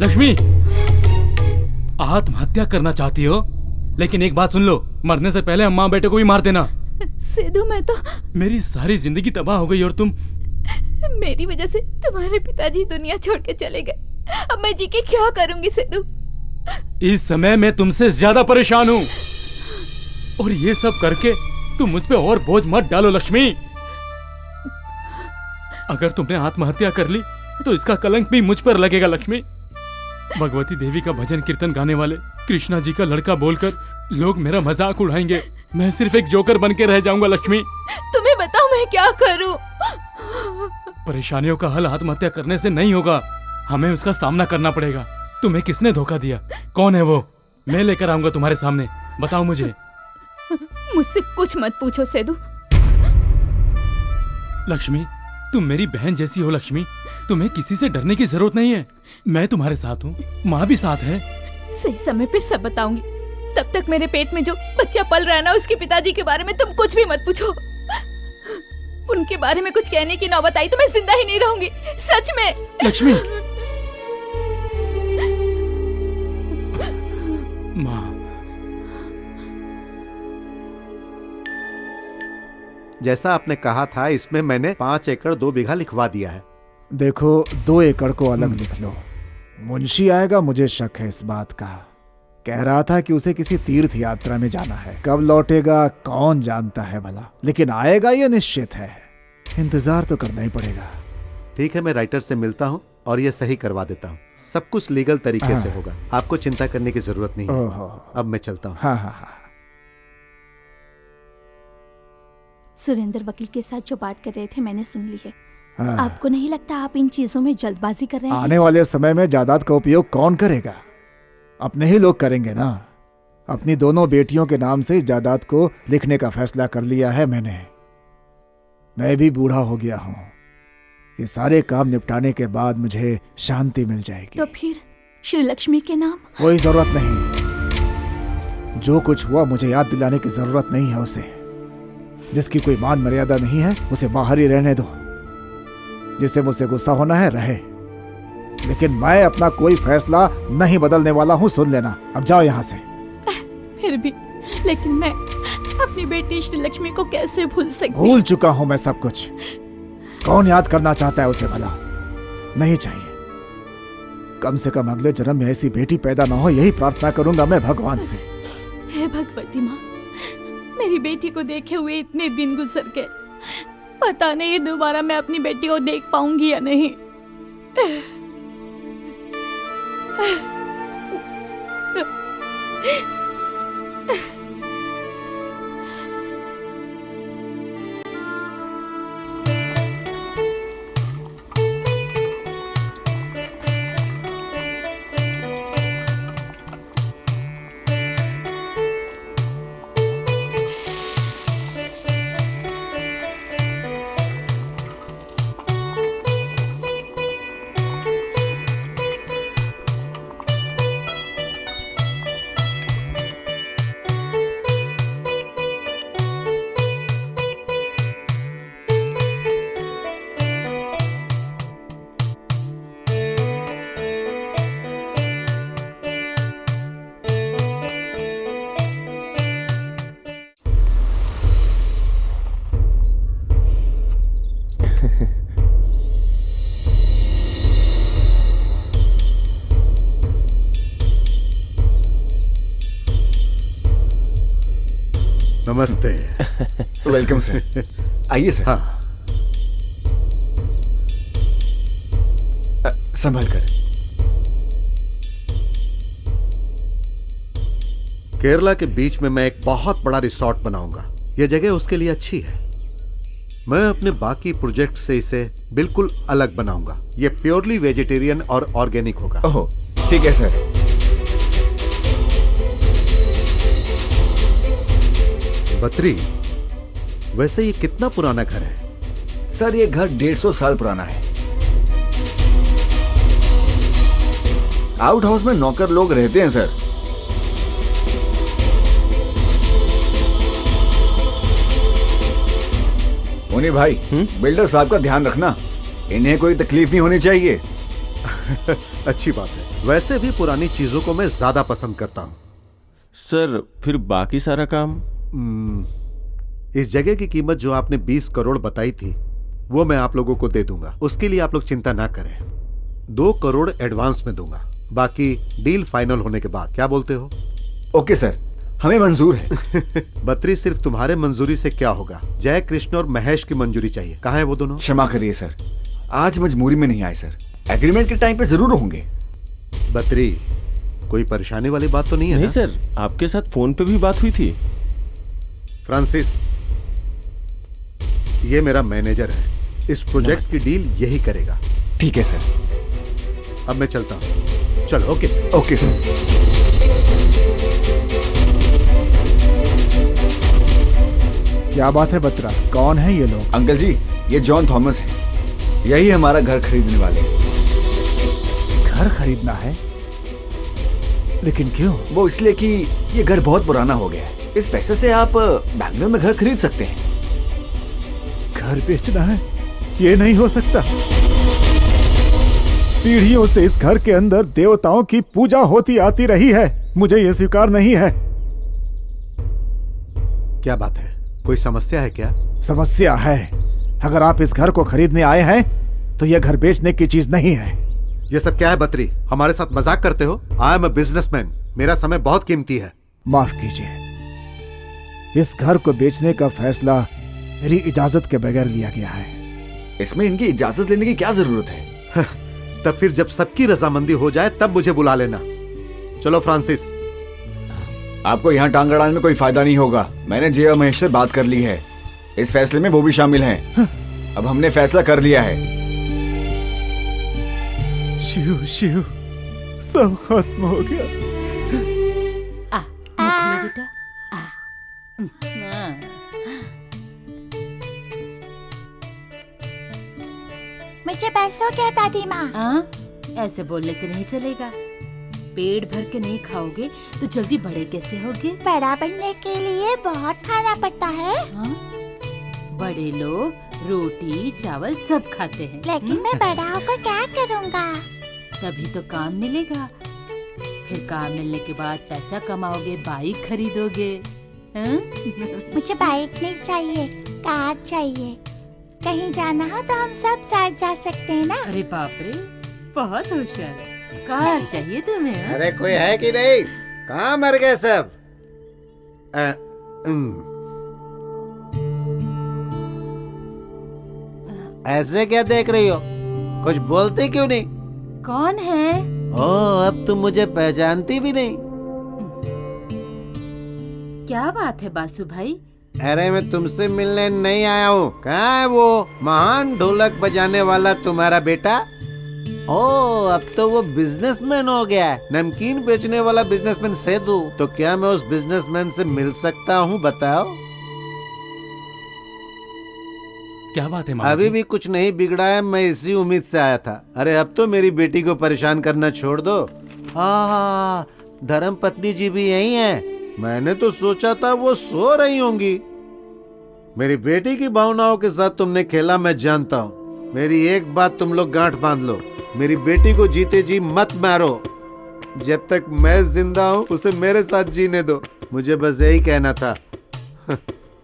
लक्ष्मी, आत्महत्या करना चाहती हो? लेकिन एक बात सुन लो, मरने से पहले अम्मा बेटे को भी मार देना। सेदू, मैं तो मेरी सारी जिंदगी तबाह हो गई और तुम मेरी वजह से तुम्हारे पिताजी दुनिया छोड़ के चले गए। अब मैं जी के क्या करूंगी सेदू? इस समय मैं तुमसे ज्यादा परेशान हूँ और ये सब करके तुम मुझ पे और बोझ मत डालो लक्ष्मी। अगर तुमने आत्महत्या कर ली तो इसका कलंक भी मुझ पर लगेगा लक्ष्मी। भगवती देवी का भजन कीर्तन गाने वाले कृष्णा जी का लड़का बोलकर लोग मेरा मजाक उड़ाएंगे। मैं सिर्फ एक जोकर बन के रह जाऊंगा लक्ष्मी। तुम्हें बताओ मैं क्या करूं? परेशानियों का हल आत्महत्या करने से नहीं होगा, हमें उसका सामना करना पड़ेगा। तुम्हें किसने धोखा दिया? कौन है वो? मैं लेकर आऊंगा तुम्हारे सामने, बताओ मुझे। मुझसे कुछ मत पूछो सेदू। लक्ष्मी, तुम मेरी बहन जैसी हो लक्ष्मी, तुम्हें किसी से डरने की जरूरत नहीं है। मैं तुम्हारे साथ हूँ, माँ भी साथ है। सही समय पे सब बताऊंगी। तब तक मेरे पेट में जो बच्चा पल रहा है ना, उसके पिताजी के बारे में तुम कुछ भी मत पूछो। उनके बारे में कुछ कहने की नौबत आई तो मैं जिंदा ही नहीं रहूंगी, सच में। लक्ष्मी, माँ, जैसा आपने कहा था, इसमें मैंने 5 एकड़ 2 बीघा लिखवा दिया है। देखो, 2 एकड़ को अलग लिख लो। मुंशी आएगा, मुझे शक है इस बात का। कह रहा था कि उसे किसी तीर्थ यात्रा में जाना है, कब लौटेगा कौन जानता है भला, लेकिन आएगा ये निश्चित है। इंतजार तो करना ही पड़ेगा। ठीक है, मैं राइटर से मिलता हूँ और ये सही करवा देता हूँ। सब कुछ लीगल तरीके से होगा, आपको चिंता करने की जरूरत नहीं है। अब मैं चलता हूँ। हाँ। सुरेंद्र वकील के साथ जो बात कर रहे थे मैंने सुन ली है। हाँ। आपको नहीं लगता आप इन चीजों में जल्दबाजी कर रहे हैं? आने वाले समय में जायदाद का उपयोग कौन करेगा? अपने ही लोग करेंगे ना। अपनी दोनों बेटियों के नाम से जायदाद को लिखने का फैसला कर लिया है मैंने। मैं भी बूढ़ा हो गया हूँ, ये सारे काम निपटाने के बाद मुझे शांति मिल जाएगी। तो फिर श्री लक्ष्मी के नाम? कोई जरूरत नहीं। जो कुछ हुआ मुझे याद दिलाने की जरूरत नहीं है उसे। जिसकी कोई मान मर्यादा नहीं है उसे बाहर ही रहने दो। जिससे मुझसे गुस्सा होना है रहे, लेकिन मैं अपना कोई फैसला नहीं बदलने वाला हूँ, सुन लेना। अब जाओ यहाँ से। फिर भी, लेकिन मैं अपनी बेटी श्री लक्ष्मी को कैसे भूल सकती? भूल चुका हूँ मैं सब कुछ। कौन याद करना चाहता है उसे भला? नहीं चाहिए। कम से कम अगले जन्म में ऐसी बेटी पैदा ना हो, यही प्रार्थना करूंगा मैं भगवान से। हे भगवती माँ, मेरी बेटी को देखे हुए इतने दिन गुजर गए, पता नहीं दोबारा मैं अपनी बेटी को देख पाऊंगी या नहीं। नमस्ते। Welcome sir. आइए सर। हाँ, संभल कर। केरला के बीच में मैं एक बहुत बड़ा रिसोर्ट बनाऊंगा। यह जगह उसके लिए अच्छी है। मैं अपने बाकी प्रोजेक्ट से इसे बिल्कुल अलग बनाऊंगा। ये प्योरली वेजिटेरियन और ऑर्गेनिक होगा। ओह, ठीक है सर। बत्री, वैसे ये कितना पुराना घर है? सर, ये घर 150 साल पुराना है। आउट हाउस में नौकर लोग रहते हैं सर। मुनी भाई, बिल्डर साहब का ध्यान रखना, इन्हें कोई तकलीफ नहीं होनी चाहिए। अच्छी बात है। वैसे भी पुरानी चीजों को मैं ज्यादा पसंद करता हूँ। सर फिर बाकी सारा काम? इस जगह की कीमत जो आपने 20 करोड़ बताई थी वो मैं आप लोगों को दे दूंगा। उसके लिए आप लोग चिंता ना करें। 2 करोड़ एडवांस में दूंगा, बाकी डील फाइनल होने के बाद। क्या बोलते हो? ओके सर, हमें मंजूर है। बत्री, सिर्फ तुम्हारे मंजूरी से क्या होगा? जय कृष्ण और महेश की मंजूरी चाहिए। कहाँ है वो दोनों? क्षमा करिए सर, आज मजबूरी में नहीं आए सर। एग्रीमेंट के टाइम पे जरूर होंगे। बत्री, कोई परेशानी वाली बात तो नहीं है? नहीं सर, आपके साथ फोन पे भी बात हुई थी। फ्रांसिस, ये मेरा मैनेजर है। इस प्रोजेक्ट की डील यही करेगा। ठीक है सर। अब मैं चलता हूँ। चलो। Okay okay sir. क्या बात है बत्रा, कौन है ये लोग? अंकल जी, ये जॉन थॉमस है। यही हमारा घर खरीदने वाले। घर खरीदना है? लेकिन क्यों? वो इसलिए कि ये घर बहुत पुराना हो गया है। इस पैसे से आप बैंगलोर में घर खरीद सकते हैं। घर बेचना है? ये नहीं हो सकता। पीढ़ियों से इस घर के अंदर देवताओं की पूजा होती आती रही है। मुझे ये स्वीकार नहीं है। क्या बात है? कोई समस्या है क्या? समस्या है। अगर आप इस घर को खरीदने आए हैं तो यह घर बेचने की चीज नहीं है। ये सब क्या है बत्री? हमारे साथ मजाक करते हो? I am a businessman. मेरा समय बहुत कीमती है। माफ कीजिए, इस घर को बेचने का फैसला मेरी इजाजत के बगैर लिया गया है। इसमें इनकी इजाजत लेने की क्या जरूरत है? तब फिर जब सबकी रजामंदी हो जाए तब मुझे बुला लेना। चलो फ्रांसिस। आपको यहाँ टांग अड़ाने में कोई फायदा नहीं होगा। मैंने जय और महेश से बात कर ली है। इस फैसले में वो भी शामिल हैं। अब हमने फैसला कर लिया है। शिव शिव, सब खत्म हो गया। बेटा मुझे पैसों क्या दादी माँ? ऐसे बोलने से नहीं चलेगा। पेट भर के नहीं खाओगे तो जल्दी बड़े कैसे होगे? बड़ा बनने के लिए बहुत खाना पड़ता है। बड़े लोग रोटी चावल सब खाते हैं। लेकिन मैं बड़ा होकर क्या करूँगा? तभी तो काम मिलेगा। फिर काम मिलने के बाद पैसा कमाओगे, बाइक खरीदोगे। मुझे बाइक नहीं चाहिए, कार चाहिए। कहीं जाना हो तो हम सब साथ जा सकते हैं ना? अरे बाप रे, बहुत होशियार है। कार चाहिए तुम्हें? अरे कोई है कि नहीं? कहाँ मर गए सब? ऐसे क्या देख रही हो? कुछ बोलते क्यों नहीं? कौन है? ओह, अब तुम मुझे पहचानती भी नहीं। क्या बात है बासु भाई? अरे मैं तुमसे मिलने नहीं आया हूँ। कहाँ है वो महान ढोलक बजाने वाला तुम्हारा बेटा? ओह, अब तो वो बिजनेसमैन हो गया है। नमकीन बेचने वाला बिजनेसमैन सेदू। तो क्या मैं उस बिजनेसमैन से मिल सकता हूँ? बताओ। क्या बात है मामा अभी जी? भी कुछ नहीं बिगड़ा है। मैं इसी उम्मीद से आया था। अरे अब तो मेरी बेटी को परेशान करना छोड़ दो। हाँ, धर्म पत्नी जी भी यही हैं। मैंने तो सोचा था वो सो रही होंगी। मेरी बेटी की भावनाओं के साथ तुमने खेला, मैं जानता हूँ। मेरी एक बात तुम लोग गांठ बांध लो, मेरी बेटी को जीते जी मत मारो। जब तक मैं जिंदा हूँ उसे मेरे साथ जीने दो। मुझे बस यही कहना था।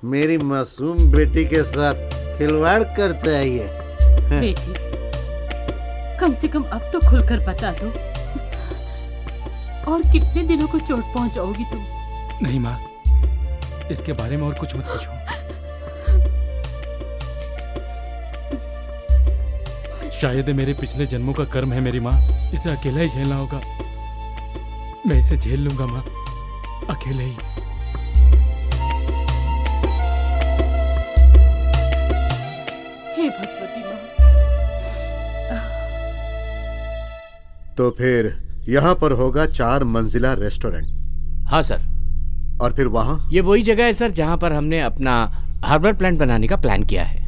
मेरी मासूम बेटी के साथ खिलवाड़ करते है ये। बेटी, कम से कम अब तो खुलकर बता दो। और कितने दिनों को चोट पहुंचाओगी तुम? नहीं माँ, इसके बारे में और कुछ मत पूछो। शायद मेरे पिछले जन्मों का कर्म है मेरी माँ। इसे अकेला ही झेलना होगा। मैं इसे झेल लूंगा माँ, अकेले ही। हे भगवती माँ। तो फिर यहाँ पर होगा 4 मंजिला रेस्टोरेंट। हाँ सर। और फिर वहाँ? ये वही जगह है सर जहाँ पर हमने अपना हार्बर प्लांट बनाने का प्लान किया है।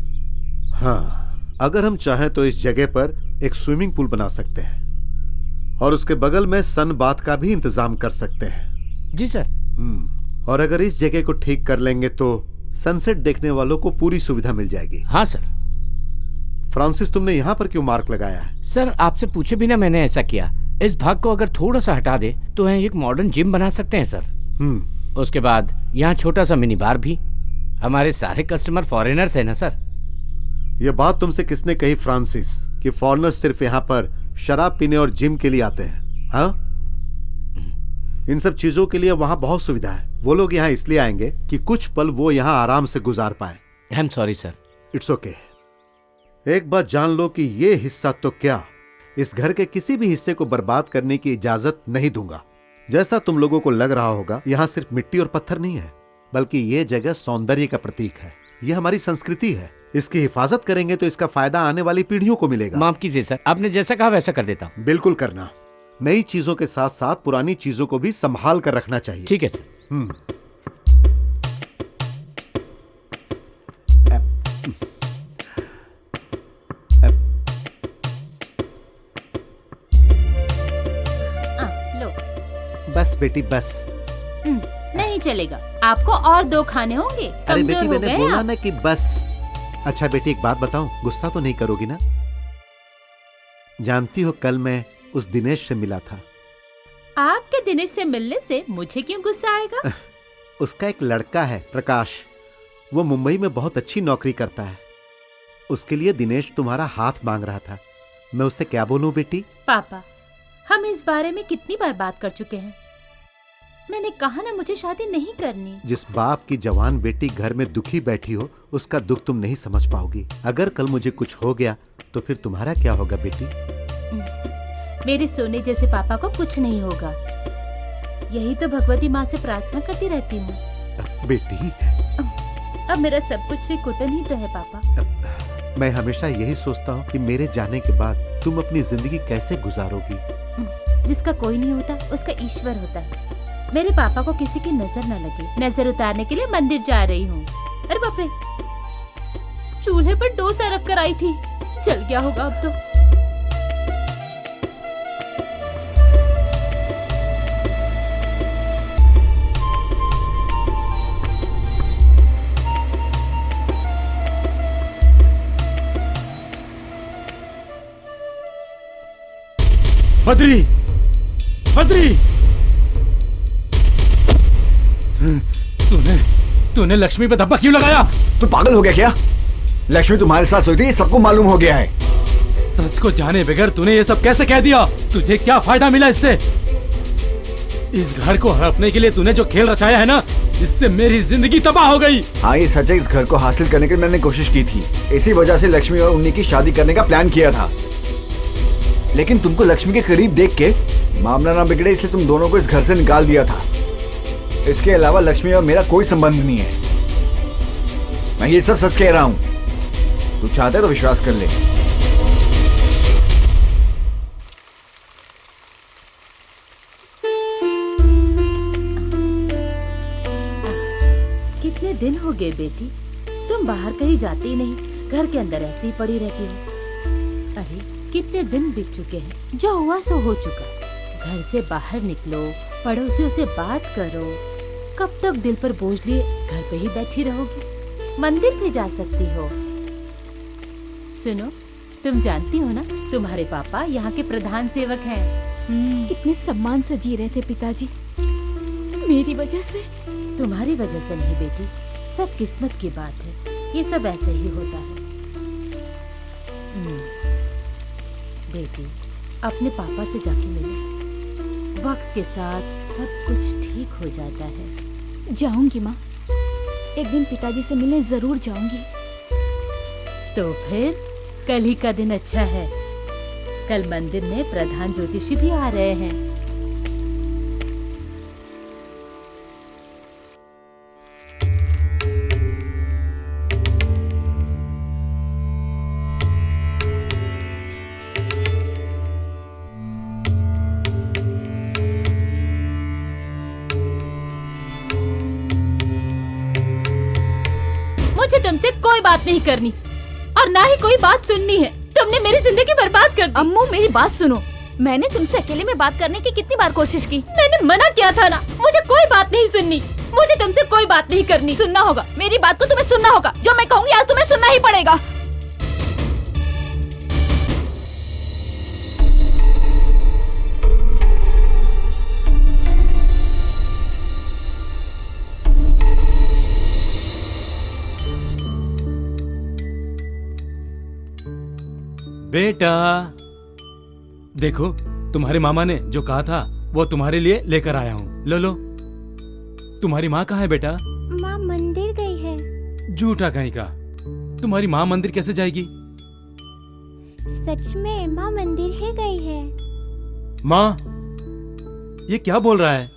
हाँ, अगर हम चाहें तो इस जगह पर एक स्विमिंग पूल बना सकते हैं और उसके बगल में सन बाथ का भी इंतजाम कर सकते हैं। जी सर। और अगर इस जगह को ठीक कर लेंगे तो सनसेट देखने वालों को पूरी सुविधा मिल जाएगी। हाँ सर। फ्रांसिस, तुमने यहाँ पर क्यों मार्क लगाया है? सर, आपसे पूछे बिना मैंने ऐसा किया। इस भाग को अगर थोड़ा सा हटा दे तो यहाँ एक मॉडर्न जिम बना सकते हैं सर। उसके बाद यहाँ छोटा सा मिनी बार भी। हमारे सारे कस्टमर फॉरेनर्स हैं ना सर। यह बात तुमसे किसने कही फ्रांसिस कि फॉरेनर्स सिर्फ यहाँ पर शराब पीने और जिम के लिए आते हैं? हाँ, इन सब चीजों के लिए वहाँ बहुत सुविधा है। वो लोग यहाँ इसलिए आएंगे कि कुछ पल वो यहाँ आराम से गुजार पाए। I am sorry sir. It's okay. एक बात जान लो कि ये हिस्सा तो क्या, इस घर के किसी भी हिस्से को बर्बाद करने की इजाजत नहीं दूंगा। जैसा तुम लोगों को लग रहा होगा, यहाँ सिर्फ मिट्टी और पत्थर नहीं है, बल्कि ये जगह सौंदर्य का प्रतीक है। ये हमारी संस्कृति है। इसकी हिफाजत करेंगे तो इसका फायदा आने वाली पीढ़ियों को मिलेगा। माफ कीजिए सर, आपने जैसा कहा वैसा कर देता हूँ। बिल्कुल करना। नई चीजों के साथ साथ पुरानी चीजों को भी संभाल कर रखना चाहिए। ठीक है सर। लो। बस बेटी बस। नहीं चलेगा, आपको और 2 खाने होंगे। अरे बेटी, मैंने बोला ना कि बस। अच्छा बेटी, एक बात बताऊं, गुस्सा तो नहीं करोगी ना? जानती हो, कल मैं उस दिनेश से मिला था। आपके दिनेश से मिलने से मुझे क्यों गुस्सा आएगा? उसका एक लड़का है प्रकाश, वो मुंबई में बहुत अच्छी नौकरी करता है। उसके लिए दिनेश तुम्हारा हाथ मांग रहा था। मैं उससे क्या बोलूं बेटी? पापा, हम इस बारे में कितनी बार बात कर चुके हैं। मैंने कहा ना, मुझे शादी नहीं करनी। जिस बाप की जवान बेटी घर में दुखी बैठी हो, उसका दुख तुम नहीं समझ पाओगी। अगर कल मुझे कुछ हो गया तो फिर तुम्हारा क्या होगा बेटी? मेरे सोने जैसे पापा को कुछ नहीं होगा। यही तो भगवती माँ से प्रार्थना करती रहती हूँ। बेटी, अब मेरा सब कुछ श्री कुटन ही तो है पापा। मैं हमेशा यही सोचता हूँ कि मेरे जाने के बाद तुम अपनी जिंदगी कैसे गुजारोगी। जिसका कोई नहीं होता उसका ईश्वर होता है। मेरे पापा को किसी की नजर न लगे, नजर उतारने के लिए मंदिर जा रही हूँ। अरे बाप रे, चूल्हे पर डोसा रख कर आई थी, जल गया होगा अब तो। बद्री, बद्री, तूने लक्ष्मी पे धब्बा क्यों लगाया? तू पागल हो गया क्या? लक्ष्मी तुम्हारे साथ सोई थी, सबको मालूम हो गया है। सच को जाने बगैर तूने ये सब कैसे कह दिया? तुझे क्या फायदा मिला इससे? इस घर को हड़पने के लिए तूने जो खेल रचाया है ना, इससे मेरी जिंदगी तबाह हो गई। हाँ, ये सच है। इस घर को हासिल करने की मैंने कोशिश की थी। इसी वजह से लक्ष्मी और उन्नी की शादी करने का प्लान किया था। लेकिन तुमको लक्ष्मी के करीब देख के मामला ना बिगड़े, इसलिए तुम दोनों को इस घर से निकाल दिया था। इसके अलावा लक्ष्मी और मेरा कोई संबंध नहीं है। मैं ये सब सच कह रहा हूं। तू चाहते तो विश्वास कर ले। कितने दिन हो गए बेटी, तुम बाहर कहीं जाती ही नहीं, घर के अंदर ऐसे ही पड़ी रहती हो। अरे कितने दिन बीत चुके हैं, जो हुआ सो हो चुका। घर से बाहर निकलो, पड़ोसियों से बात करो। कब तक दिल पर बोझ लिए घर पे ही बैठी रहोगी? मंदिर भी जा सकती हो। सुनो, तुम जानती हो ना, तुम्हारे पापा यहाँ के प्रधान सेवक हैं। कितने सम्मान से जी रहे थे पिताजी, मेरी वजह से। तुम्हारी वजह से नहीं बेटी, सब किस्मत की बात है। ये सब ऐसे ही होता है। बेटी, अपने पापा से जाके मिलो। वक्त के साथ सब कुछ ठीक हो जाता है। जाऊंगी माँ, एक दिन पिताजी से मिलने जरूर जाऊंगी। तो फिर कल ही का दिन अच्छा है। कल मंदिर में प्रधान ज्योतिषी भी आ रहे हैं। मुझे तुमसे कोई बात नहीं करनी और ना ही कोई बात सुननी है। तुमने मेरी जिंदगी बर्बाद कर दी। अम्मू, मेरी बात सुनो। मैंने तुमसे अकेले में बात करने की कितनी बार कोशिश की। मैंने मना किया था ना, मुझे कोई बात नहीं सुननी। मुझे तुमसे कोई बात नहीं करनी। सुनना होगा, मेरी बात को तुम्हें सुनना होगा। जो मैं कहूँगी आज तुम्हें सुनना ही पड़ेगा। बेटा देखो, तुम्हारे मामा ने जो कहा था वो तुम्हारे लिए लेकर आया हूँ। लो लो। तुम्हारी माँ कहाँ है बेटा? माँ मंदिर गई है। झूठा कहीं का। तुम्हारी माँ मंदिर कैसे जाएगी? सच में माँ मंदिर ही गई है। माँ, ये क्या बोल रहा है?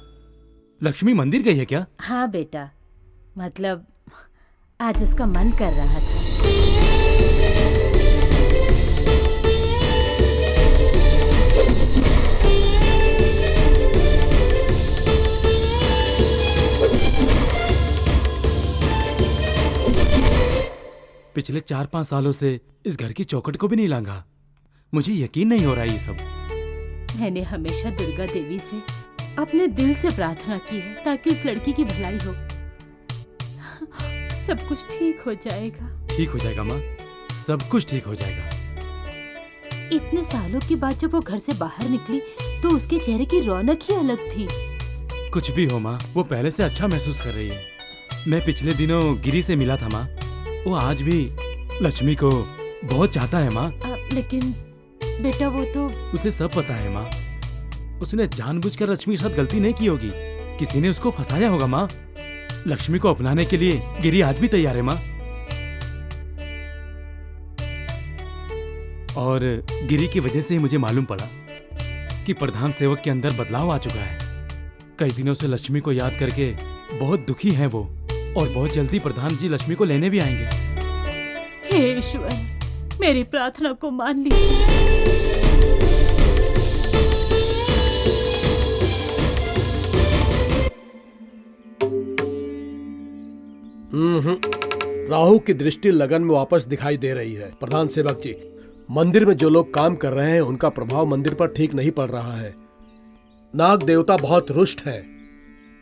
लक्ष्मी मंदिर गई है क्या? हाँ बेटा, मतलब आज उसका मन कर रहा था। पिछले 4-5 सालों से इस घर की चौखट को भी नहीं लांघा। मुझे यकीन नहीं हो रहा है ये सब। मैंने हमेशा दुर्गा देवी से अपने दिल से प्रार्थना की है ताकि उस लड़की की भलाई हो। सब कुछ ठीक हो जाएगा। ठीक हो जाएगा माँ, सब कुछ ठीक हो जाएगा। इतने सालों के बाद जब वो घर से बाहर निकली तो उसके चेहरे की रौनक ही अलग थी। कुछ भी हो माँ, वो पहले से अच्छा महसूस कर रही है। मैं पिछले दिनों गिरी से मिला था माँ। वो आज भी लक्ष्मी को बहुत चाहता है माँ। लेकिन बेटा वो तो... उसे सब पता है माँ। उसने जानबूझकर लक्ष्मी के साथ गलती नहीं की होगी। किसी ने उसको फंसाया होगा माँ। लक्ष्मी को अपनाने के लिए गिरी आज भी तैयार है माँ। और गिरी की वजह से ही मुझे मालूम पड़ा कि प्रधान सेवक के अंदर बदलाव आ चुका है। कई दिनों से लक्ष्मी को याद करके बहुत दुखी है वो, और बहुत जल्दी प्रधान जी लक्ष्मी को लेने भी आएंगे। हे ईश्वर, मेरी प्रार्थना को मान लीजिए। राहु की दृष्टि लगन में वापस दिखाई दे रही है। प्रधान सेवक जी, मंदिर में जो लोग काम कर रहे हैं उनका प्रभाव मंदिर पर ठीक नहीं पड़ रहा है। नाग देवता बहुत रुष्ट है,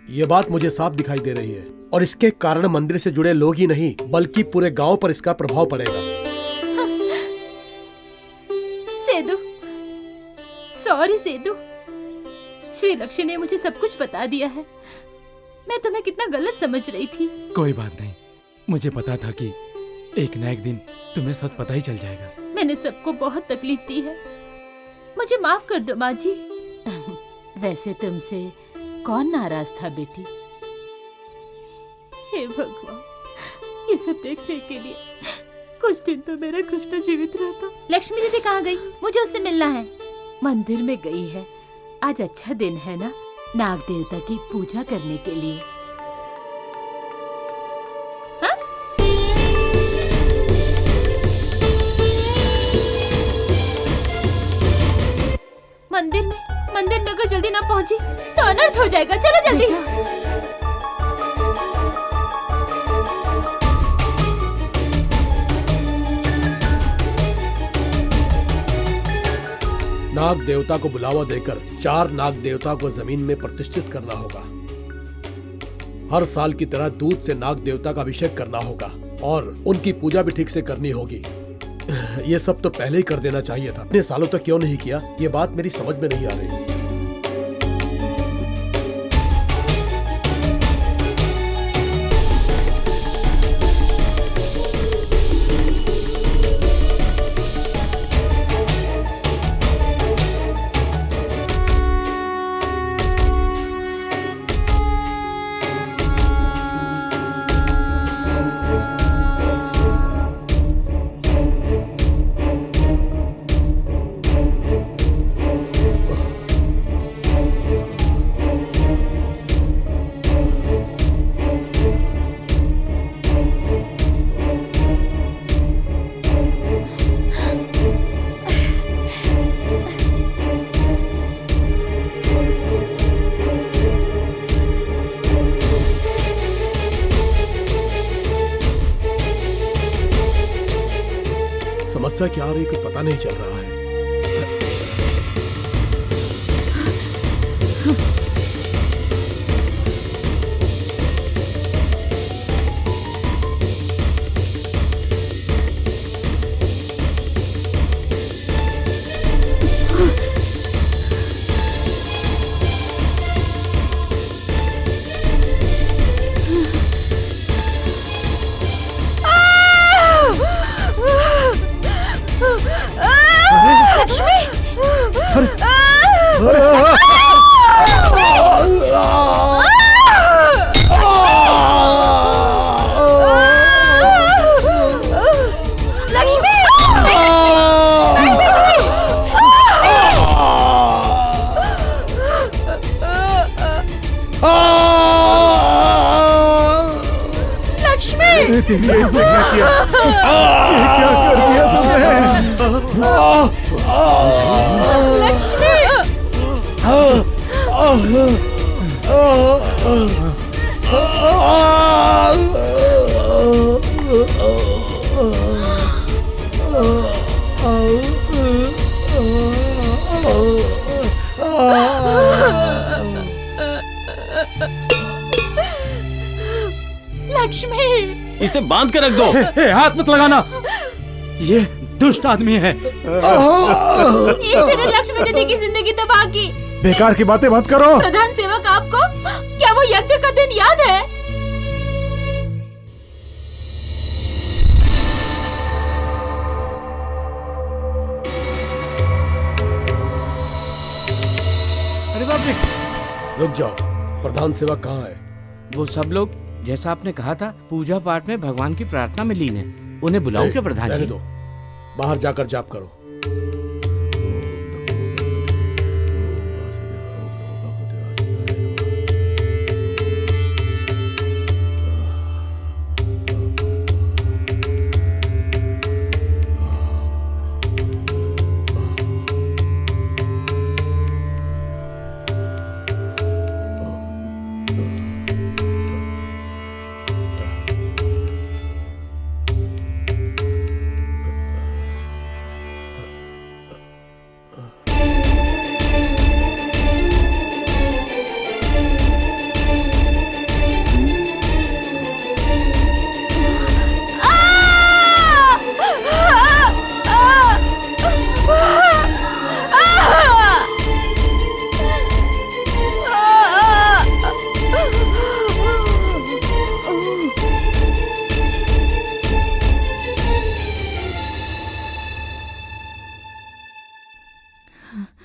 ये बात मुझे साफ दिखाई दे रही है। और इसके कारण मंदिर से जुड़े लोग ही नहीं बल्कि पूरे गांव पर इसका प्रभाव पड़ेगा। सेदू, सॉरी सेदू, श्री लक्ष्मी ने मुझे सब कुछ बता दिया है। मैं तुम्हें कितना गलत समझ रही थी। कोई बात नहीं, मुझे पता था कि एक न एक दिन तुम्हें सच पता ही चल जाएगा। मैंने सबको बहुत तकलीफ दी है, मुझे माफ कर दो माँ जी। वैसे तुमसे कौन नाराज था बेटी? हे भगवान, ये सब देखने के लिए कुछ दिन तो मेरा कृष्ण जीवित रहता। लक्ष्मी दीदी कहाँ गई? मुझे उससे मिलना है। मंदिर में गई है। आज अच्छा दिन है ना, नाग देवता की पूजा करने के लिए। हाँ? मंदिर में अगर जल्दी ना पहुंची तो अनर्थ हो जाएगा। चलो जल्दी। नाग देवता को बुलावा देकर 4 नाग देवता को जमीन में प्रतिष्ठित करना होगा। हर साल की तरह दूध से नाग देवता का अभिषेक करना होगा और उनकी पूजा भी ठीक से करनी होगी। ये सब तो पहले ही कर देना चाहिए था। इतने सालों तक क्यों नहीं किया, ये बात मेरी समझ में नहीं आ रही। समस्या क्या आ रही कुछ पता नहीं चल रहा है। उसके लिए इसने क्या किया? ये क्या कर दिया तुमने? लक्ष्मी, इसे बांध के रख दो। हाथ मत लगाना, ये दुष्ट आदमी है। इसने लक्ष्मी दीदी की जिंदगी तबाह की। बेकार की बातें मत करो। प्रधान सेवक, आपको क्या वो यज्ञ का दिन याद है? अरे बाप रे, रुक जाओ। प्रधान सेवक कहाँ है? वो सब लोग जैसा आपने कहा था पूजा पाठ में भगवान की प्रार्थना में लीन है। उन्हें बुलाऊं क्या प्रधान रहने जी? दो, बाहर जाकर जाप करो।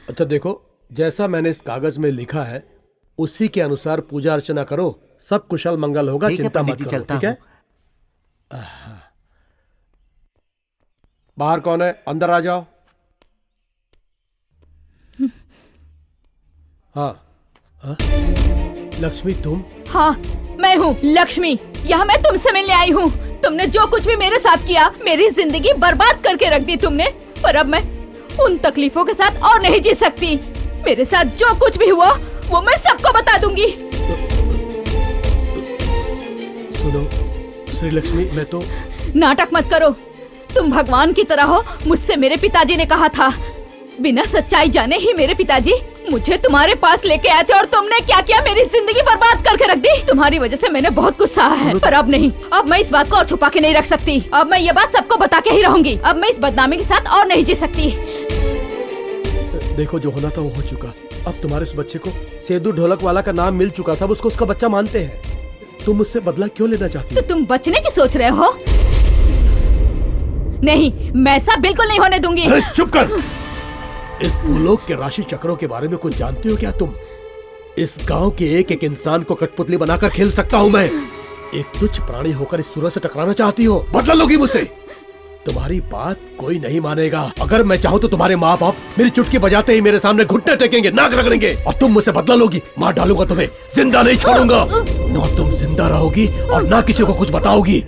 अच्छा देखो, जैसा मैंने इस कागज में लिखा है उसी के अनुसार पूजा अर्चना करो, सब कुशल मंगल होगा। चिंता मत करो, ठीक है? बाहर कौन है? अंदर आ जाओ। हाँ, लक्ष्मी तुम? हाँ, मैं हूँ लक्ष्मी। यहाँ मैं तुमसे मिलने आई हूँ। तुमने जो कुछ भी मेरे साथ किया, मेरी जिंदगी बर्बाद करके रख दी तुमने। पर अब मैं उन तकलीफों के साथ और नहीं जी सकती। मेरे साथ जो कुछ भी हुआ वो मैं सबको बता दूंगी। सुनो श्री लक्ष्मी, मैं तो नाटक मत करो। तुम भगवान की तरह हो। मुझसे मेरे पिताजी ने कहा था, बिना सच्चाई जाने ही मेरे पिताजी मुझे तुम्हारे पास लेके आए थे और तुमने क्या किया? मेरी जिंदगी बर्बाद करके रख दी। तुम्हारी वजह से मैंने बहुत कुछ सहा है, पर अब नहीं। अब मैं इस बात को और छुपा के नहीं रख सकती। अब मैं ये बात सबको बता के ही रहूंगी। अब मैं इस बदनामी के साथ और नहीं जी सकती। देखो, जो होना था वो हो चुका। अब तुम्हारे उस बच्चे को सेदू ढोलक वाला का नाम मिल चुका, सब उसको उसका बच्चा मानते हैं। तुम मुझसे बदला क्यों लेना चाहती हो? तो तुम बचने की सोच रहे हो? नहीं, मैं ऐसा बिल्कुल नहीं होने दूंगी। अरे चुप कर। इस भूलोक के राशि चक्रों के बारे में कुछ जानती हो क्या तुम? इस गांव के एक एक इंसान को कठपुतली बनाकर खेल सकता हूं मैं। एक तुच्छ प्राणी होकर इस सूरज से टकराना चाहती हो? बदला लोगी मुझसे? तुम्हारी बात कोई नहीं मानेगा। अगर मैं चाहूँ तो तुम्हारे माँ बाप मेरी चुटकी बजाते ही मेरे सामने घुटने टेकेंगे, नाक रगड़ेंगे, और तुम मुझसे बदला लोगी। मार डालूंगा तुम्हें, जिंदा नहीं छोड़ूंगा। ना तुम जिंदा रहोगी और ना किसी को कुछ बताओगी।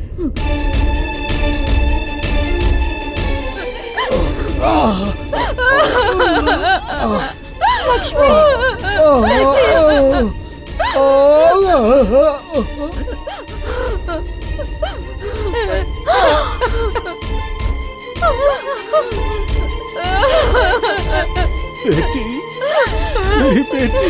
बेटी, मेरी बेटी।